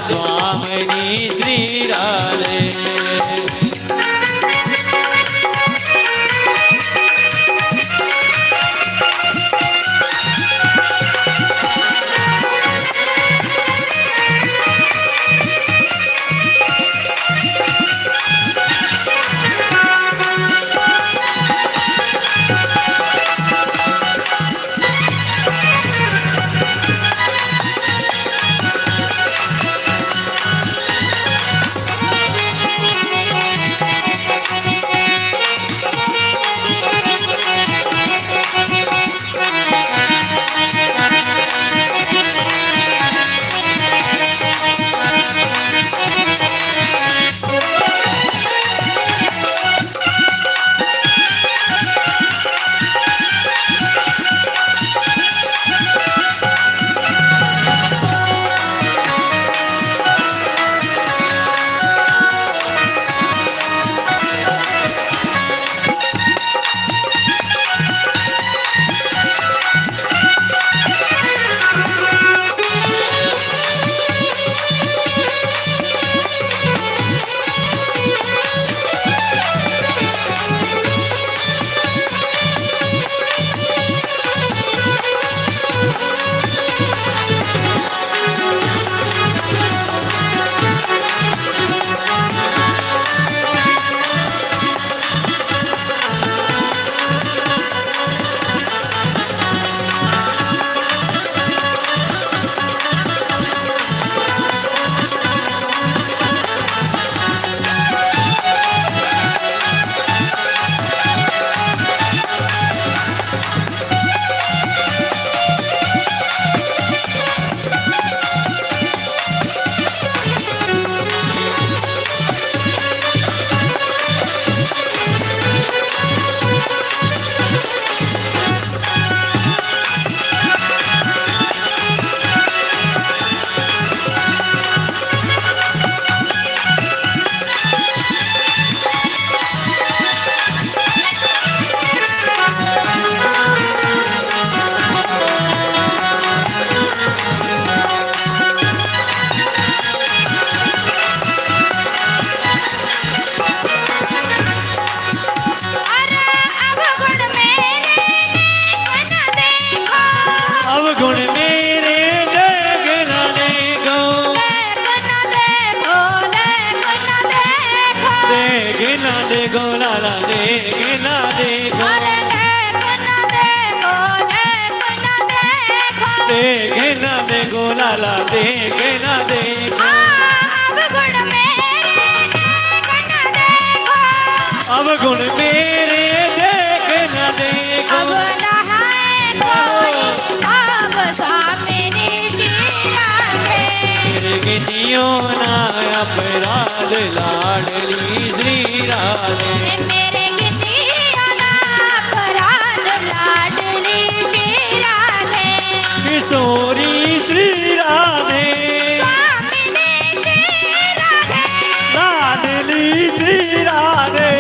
स्वामिनी श्री राधे। लाला देखे ना देखो अब गुण मेरे देख न देखो अब गुण मेरे देख न देखो अब नहाए कोई सब स्वामिनी शिरा है मेरे गिनियो ना अपराध लाडली श्री राधे मेरे गिनियो ना अपराध लाडली शिरा है किशोरी श्री राधे स्वामिनी शिरा है लाडली श्री राधे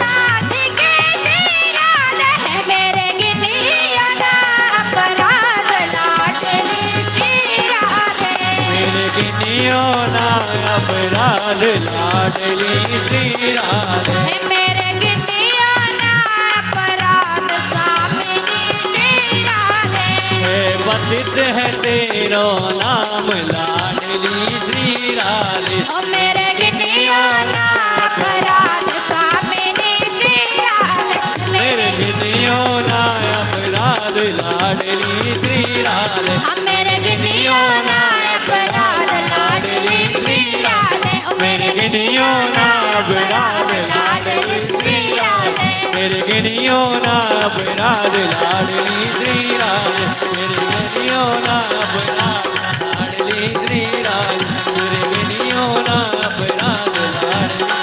राधिके शिरा है मेरे गिनियो ना अपराध लाडली शिरा है मेरे गिनियो ना अपराध लाडली श्री राधे मेरे गिनियो ना अपराध स्वामिनी शिरा है पतित है तेरो नाम लाडली श्री राधे ओ मेरे गिनियो ना अपराध स्वामिनी शिरा है मेरे गिनियो ना अपराध लाडली श्री राधे हम मेरे गिनियो ना अपराध लाडली शिरा है ओ मेरे गिनियो ना अपराध लाडली शिरा है मेरे गिनियो ना अपराध लाडली श्री राधे मेरे गिनियो ना अपराध लाडली श्री राधे मेरे गिनियो ना अपराध लाडली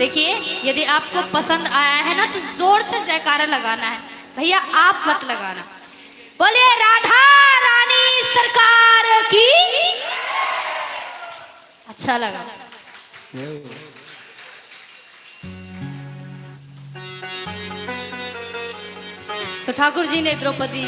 देखिए यदि आपको पसंद आया है ना तो जोर से जयकारा लगाना है भैया आप मत लगाना बोलिए राधा रानी सरकार की अच्छा लगा तो तो ठाकुर जी ने द्रौपदी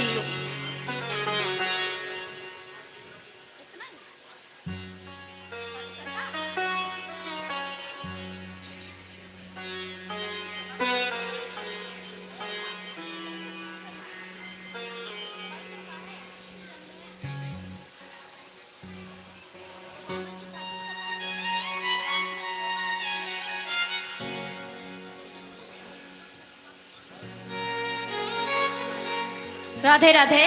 राधे राधे।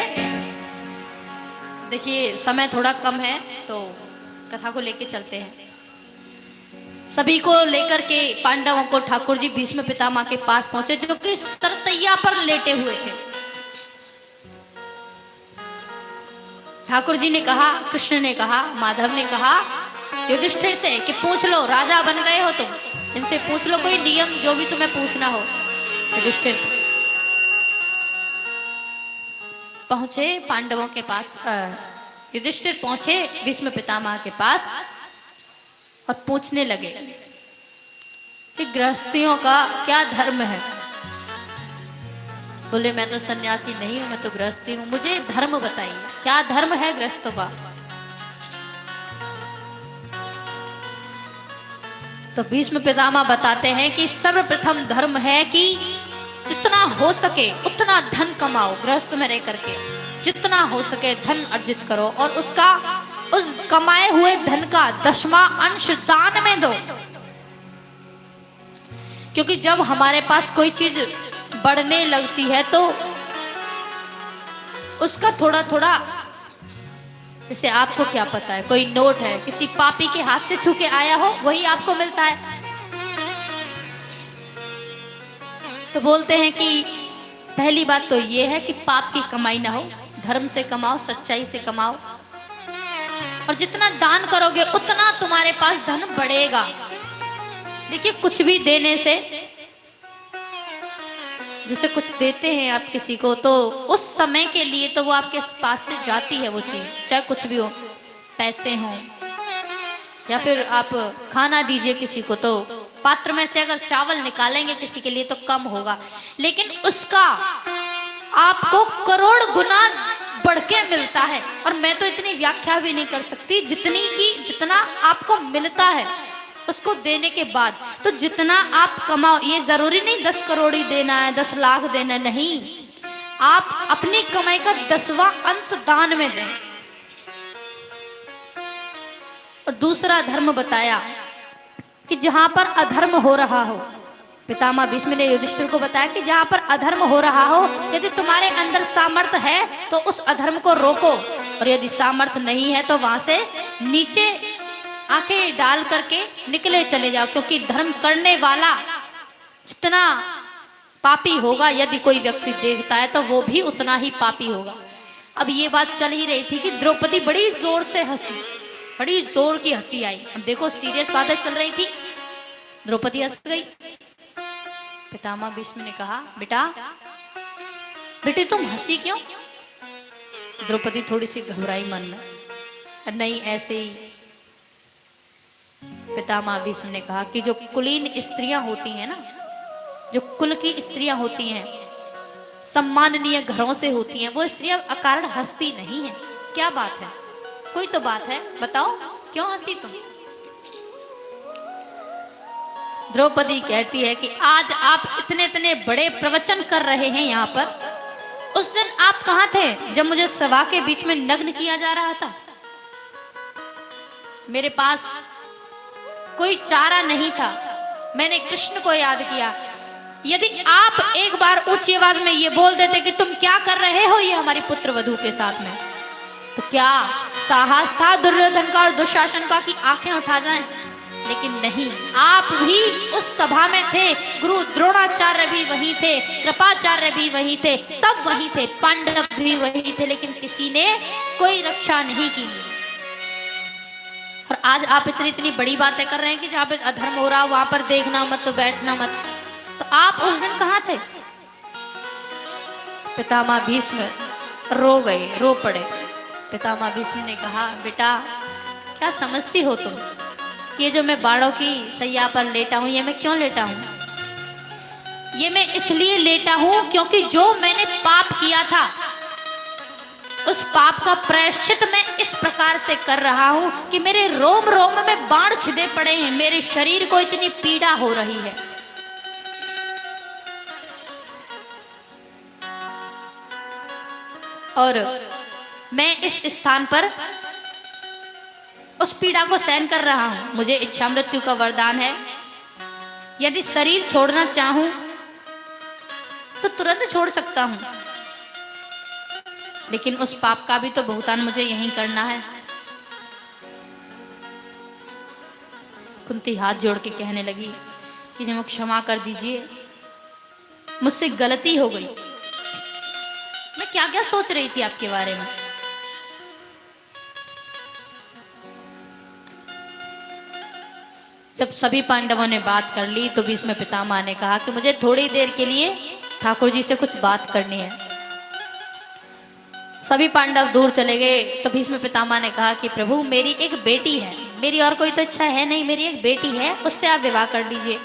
देखिए समय थोड़ा कम है तो कथा को लेके चलते हैं। सभी को लेकर के पांडवों को ठाकुर जी भीष्म पितामह के पास पहुंचे, जो कि सरसैया पर लेटे हुए थे। ठाकुर जी ने कहा, कृष्ण ने कहा, माधव ने कहा युधिष्ठिर से कि पूछ लो, राजा बन गए हो तुम, इनसे पूछ लो कोई नियम जो भी तुम्हें पूछना हो। युधिष्ठिर पहुंचे पांडवों के पास, युधिष्ठिर पहुंचे भीष्म पितामह के पास और पूछने लगे कि गृहस्थियों का क्या धर्म है। बोले मैं तो सन्यासी नहीं हूं, मैं तो गृहस्थी हूं, मुझे धर्म बताइए, क्या धर्म है गृहस्थों का। तो भीष्म पितामह बताते हैं कि सर्वप्रथम धर्म है कि जितना हो सके उतना धन कमाओ, गृहस्थ में रह करके जितना हो सके धन अर्जित करो और उसका उस कमाए हुए धन का 10वां अंश दान में दो। क्योंकि जब हमारे पास कोई चीज बढ़ने लगती है तो उसका थोड़ा थोड़ा, जैसे आपको क्या पता है, कोई नोट है किसी पापी के हाथ से छू के आया हो वही आपको मिलता है। तो बोलते हैं कि पहली बात तो ये है कि पाप की कमाई ना हो, धर्म से कमाओ, सच्चाई से कमाओ, और जितना दान करोगे उतना तुम्हारे पास धन बढ़ेगा। देखिए कुछ भी देने से, जैसे कुछ देते हैं आप किसी को तो उस समय के लिए तो वो आपके पास से जाती है वो चीज, चाहे कुछ भी हो, पैसे हो या फिर आप खाना दीजिए किसी को, तो पात्र में से अगर चावल निकालेंगे किसी के लिए तो कम होगा, लेकिन उसका आपको करोड़ गुना बढ़ के मिलता है। और मैं तो इतनी व्याख्या भी नहीं कर सकती, जितना आपको मिलता है उसको देने के बाद, तो जितना आप कमाओ, ये जरूरी नहीं 10 करोड़ ही देना है, 10 लाख देना है, नहीं, आप अपनी कमाई का 10वां अंश दान में दें। और दूसरा धर्म बताया कि जहां पर अधर्म हो रहा हो, पितामह भीष्म ने युधिष्ठिर को बताया कि जहां पर अधर्म हो रहा हो, यदि तुम्हारे अंदर सामर्थ्य है तो उस अधर्म को रोको, और यदि सामर्थ्य नहीं है तो वहां से नीचे आंखें डाल करके निकले चले जाओ। क्योंकि धर्म करने वाला जितना पापी होगा, यदि कोई व्यक्ति देखता है तो वो भी उतना ही पापी होगा। अब ये बात चल ही रही थी कि द्रौपदी बड़ी जोर से हंसी, बड़ी जोर की हंसी आई। अब देखो सीरियस बातें चल रही थी, द्रौपदी हंस गई। पितामह भीष्म ने कहा, बेटे तुम हंसी क्यों। द्रौपदी थोड़ी सी घबराई मन में, नहीं ऐसे ही। पितामह भीष्म ने कहा कि जो कुलीन स्त्रियां होती हैं ना, जो कुल की स्त्रियां होती हैं, सम्माननीय घरों से होती हैं, वो स्त्रियां अकारण हंसती नहीं हैं। क्या बात है, कोई तो बात है, बताओ क्यों हंसी तुम। द्रौपदी कहती है कि आज आप इतने बड़े प्रवचन कर रहे हैं यहाँ पर, उस दिन आप कहाँ थे जब मुझे सभा के बीच में नग्न किया जा रहा था। मेरे पास कोई चारा नहीं था, मैंने कृष्ण को याद किया। यदि आप एक बार ऊंची आवाज में ये बोल देते कि तुम क्या कर रहे हो ये हमारी पुत्र वधू के साथ में, तो क्या साहस था दुर्योधन का और दुशासन का कि आंखें उठा जाएं। लेकिन नहीं, आप भी उस सभा में थे, गुरु द्रोणाचार्य भी वहीं थे, कृपाचार्य भी वहीं थे, सब वहीं थे, पांडव भी वहीं थे, लेकिन किसी ने कोई रक्षा नहीं की। और आज आप इतनी बड़ी बातें कर रहे हैं कि जहाँ पे अधर्म हो रहा वहां पर देखना मत, तो बैठना मत। तो आप उस दिन कहाँ थे। पितामह भीष्म रो गए, रो पड़े। पितामह भीष्म ने कहा, बेटा क्या समझती हो तुम, ये जो मैं बाणों की सैया पर लेटा हूं, ये मैं क्यों लेटा हूं। ये मैं इसलिए लेटा हूं क्योंकि जो मैंने पाप किया था उस पाप का प्रायश्चित मैं इस प्रकार से कर रहा हूं कि मेरे रोम रोम में बाण छिदे पड़े हैं, मेरे शरीर को इतनी पीड़ा हो रही है। और मैं इस स्थान पर उस पीड़ा को सहन कर रहा हूं। मुझे इच्छा मृत्यु का वरदान है। यदि शरीर छोड़ना चाहूं तो तुरंत छोड़ सकता हूं, लेकिन उस पाप का भी तो भुगतान मुझे यहीं करना है। कुंती हाथ जोड़ के कहने लगी कि मुझे क्षमा कर दीजिए, मुझसे गलती हो गई। मैं क्या क्या सोच रही थी आपके बारे में। जब सभी पांडवों ने बात कर ली तो भीष्म पितामह ने कहा कि मुझे थोड़ी देर के लिए ठाकुर जी से कुछ बात करनी है। सभी पांडव दूर चले गए तो भीष्म पितामह ने कहा कि प्रभु मेरी एक बेटी है, मेरी और कोई तो इच्छा है नहीं, मेरी एक बेटी है, उससे आप विवाह कर दीजिए।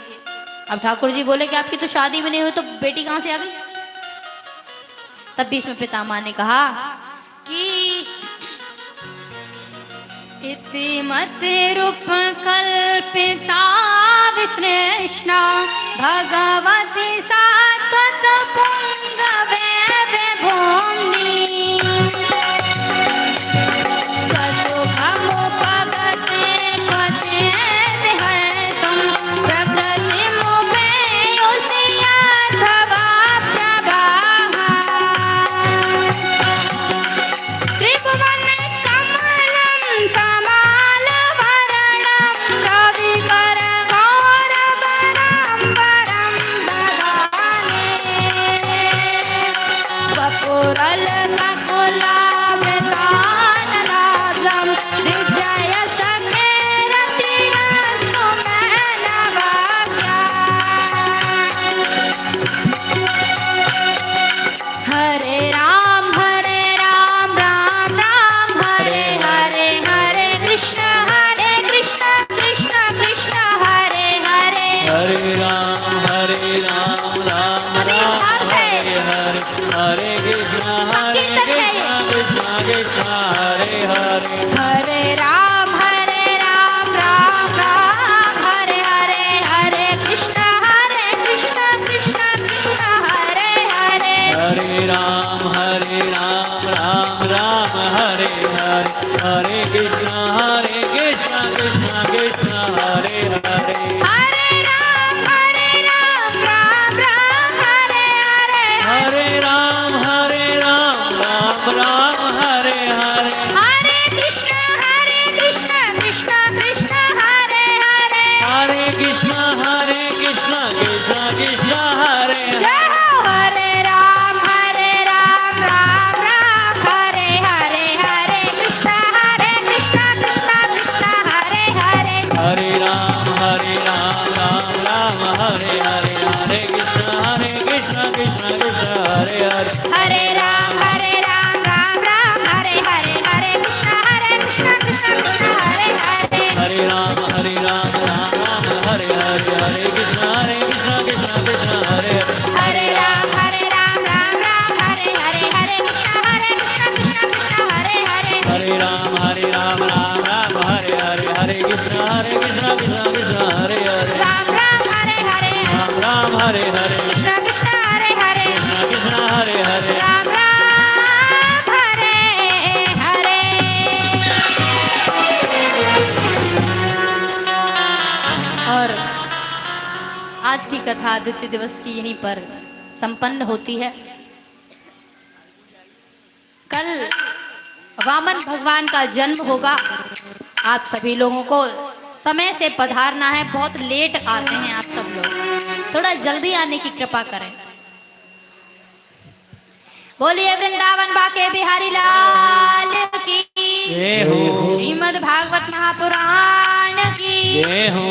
अब ठाकुर जी बोले कि आपकी तो शादी भी नहीं हुई तो बेटी कहां से आ गई। तब भीष्म पितामह ने कहा कि इति मत रूप कल्पिता वितृष्णा भगवती सात्वत पुंगवे विभूमि स्वसुखमुपगते क्वचित् हर्तुं प्रकृतिमुपेयुषि यद्भवा प्रभाः त्रिभुवन कमलं तमालभरणं रविकर गौरवरं भगाने वपुरल ककुलावृतानराजं विजय सखे रतिरस्तु मे नवाज्ञा। हरे राम राम राम हरे हरे, हरे कृष्ण कृष्ण कृष्ण हरे हरे। हरे राम राम राम हरे हरे, हरे कृष्ण कृष्ण कृष्ण हरे हरे। हरे राम राम राम हरे हरे, हरे कृष्ण कृष्ण कृष्ण हरे हरे। हरे राम राम राम हरे हरे, हरे कृष्ण कृष्ण कृष्ण हरे हरे। हरे राम राम राम हरे हरे, हरे राम राम हरे हरे। हरे कृष्ण कृष्ण कृष्ण हरे हरे। हरे कृष्ण कृष्ण कृष्ण हरे हरे। जय हो हरे राम राम राम हरे हरे, हरे कृष्ण कृष्ण कृष्ण हरे हरे। हरे राम राम हरे हरे, हरे कृष्ण कृष्ण कृष्ण हरे हरे। हरे राम राम हरे हरे, हरे कृष्ण कृष्ण कृष्ण हरे हरे। हरे राम राम हरे हरे, हरे कृष्ण कृष्ण कृष्ण हरे हरे। हरे राम राम हरे हरे, हरे कृष्ण कृष्ण कृष्ण हरे हरे। हरे राम राम हरे हरे, हरे कृष्ण कृष्ण कृष्ण हरे हरे। राम हरे हरे, राम हरे हरे, कृष्ण कृष्ण हरे हरे, कृष्ण हरे हरे। राम हरे हरे। और आज की कथा द्वितीय दिवस की यहीं पर संपन्न होती है। कल वामन भगवान का जन्म होगा। आप सभी लोगों को समय से पधारना है। बहुत लेट आते हैं आप सब लोग, थोड़ा जल्दी आने की कृपा करें। बोलिए वृंदावन बाके बिहारी लाल की, जय हो। श्रीमद् भागवत महापुराण की जय हो।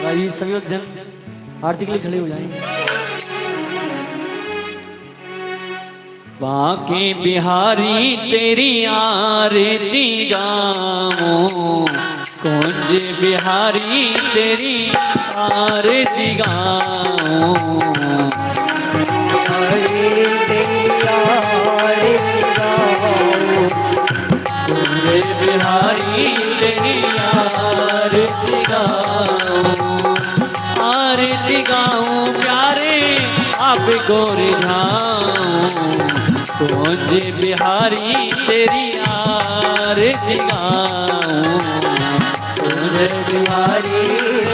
भाई सभी लोग जन आरती के लिए खड़े हो जाएंगे। बाके बिहारी तेरी आरती गाऊं, कुंज बिहारी तेरी आरती गाऊं हरे तेरी आरती गाऊं तुझे बिहारी तेरी आरती गाऊं प्यारे आपको रिझाऊं तुझे बिहारी तेरी आरती गाऊं तुझे बिहारी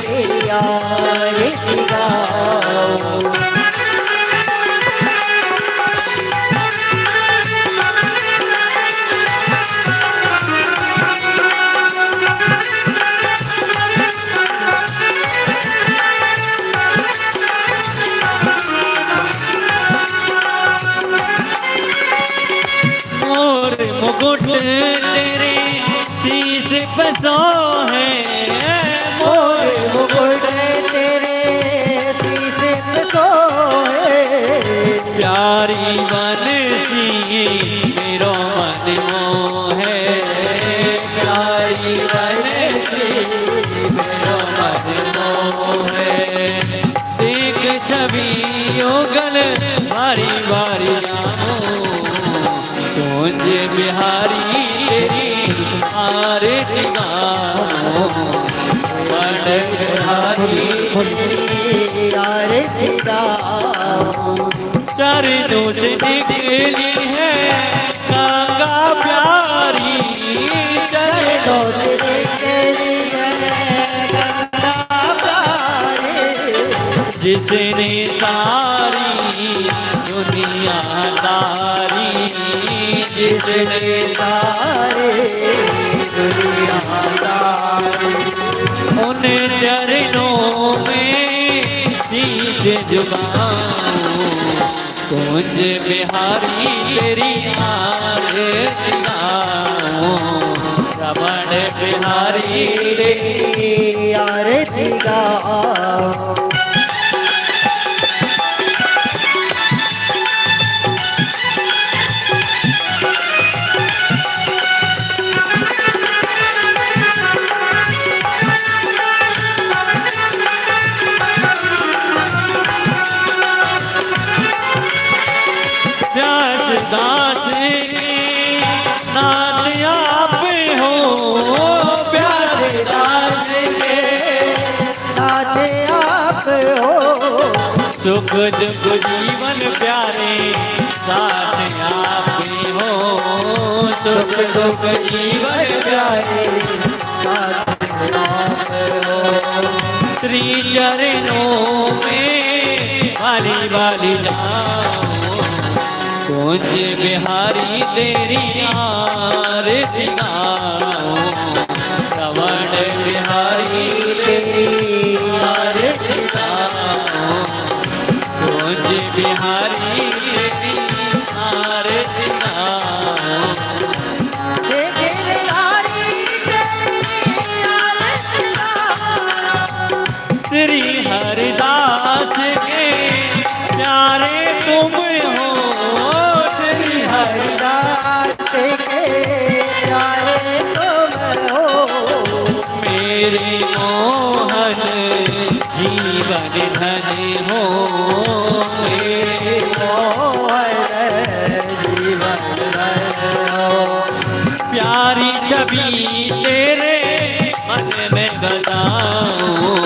तेरी आरती गाऊं मुकुट तेरे शीश पे सो है मोर मुकुट तेरे शीश पे सोए प्यारी बंसी मेरो मन मोहे प्यारी बंसी मेरो मन मोहे देख छवि योगल भारी भारी जानो तुझे बिहारी तेरी आरती गाऊं बड़ बिहारी तेरी आरती गाऊं चरणों से निकली है गंगा प्यारी चरणों से निकली है गंगा प्यारी जिसने सारी दुनिया तारी जिसने सारे दुनिया तारी उन चरणों में शीश झुकाऊं तुझे बिहारी तेरी आरती गाऊं रमण बिहारी तेरी आरती गाऊं दास नाथ आप हो प्यास दास के नाथ आप हो सुख दुख जीवन प्यारे साथ आप हो सुख दुख जीवन प्यारे साथ आप हो श्री चरणों में वाली वाली जाओ तुझे बिहारी तेरी आरती गाऊं श्रवण बिहारी तेरी आरती गाऊं तुझे बिहारी तेरी आरती गाऊं हे गिरधारी तेरी आरती गाऊं श्री हरिदास के प्यारे तुम हो हरिदास के प्यारे तुम हो मेरे मोहन जीवन धन हो मेरे मोहन जीवन हो प्यारी छवि तेरे मन में बसाऊं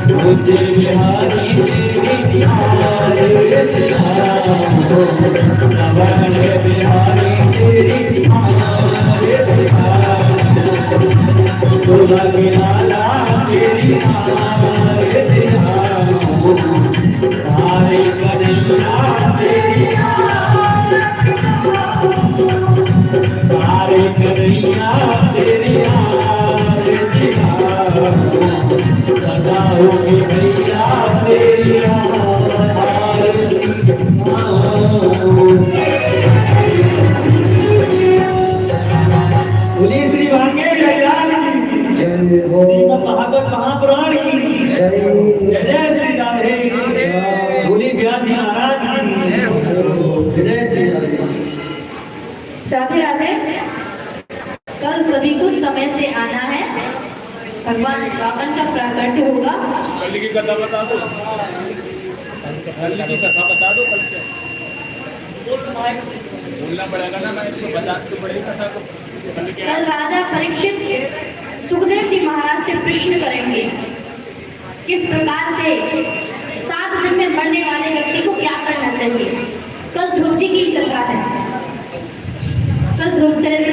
पूज्य बिहारी बिहारी नवल बिहारी दुर्गा लाला तेरी सारे कन्हैया तेरी सारे कन्हैया तेरी सदा होगी भैया तेरी बोलिए श्री भांगे जयलाल श्रीमद भागवत महापुराण की जय जय श्री राधे बोली व्यास जी महाराज की जय श्री राधे राधे राधे। कल सभी को समय से आना है, भगवान रावण का प्राकट्य होगा। कल की कथा बता दो, कल की कथा बता दो। कल से बोलना पड़ेगा ना, मैं इसको बता तो पड़ेगी कथा को। कल राजा परीक्षित सुखदेव जी महाराज से प्रश्न करेंगे किस प्रकार से 7 दिन में मरने वाले व्यक्ति को क्या करना चाहिए। कल ध्रुव जी की कथा है, कल ध्रुव चरित्र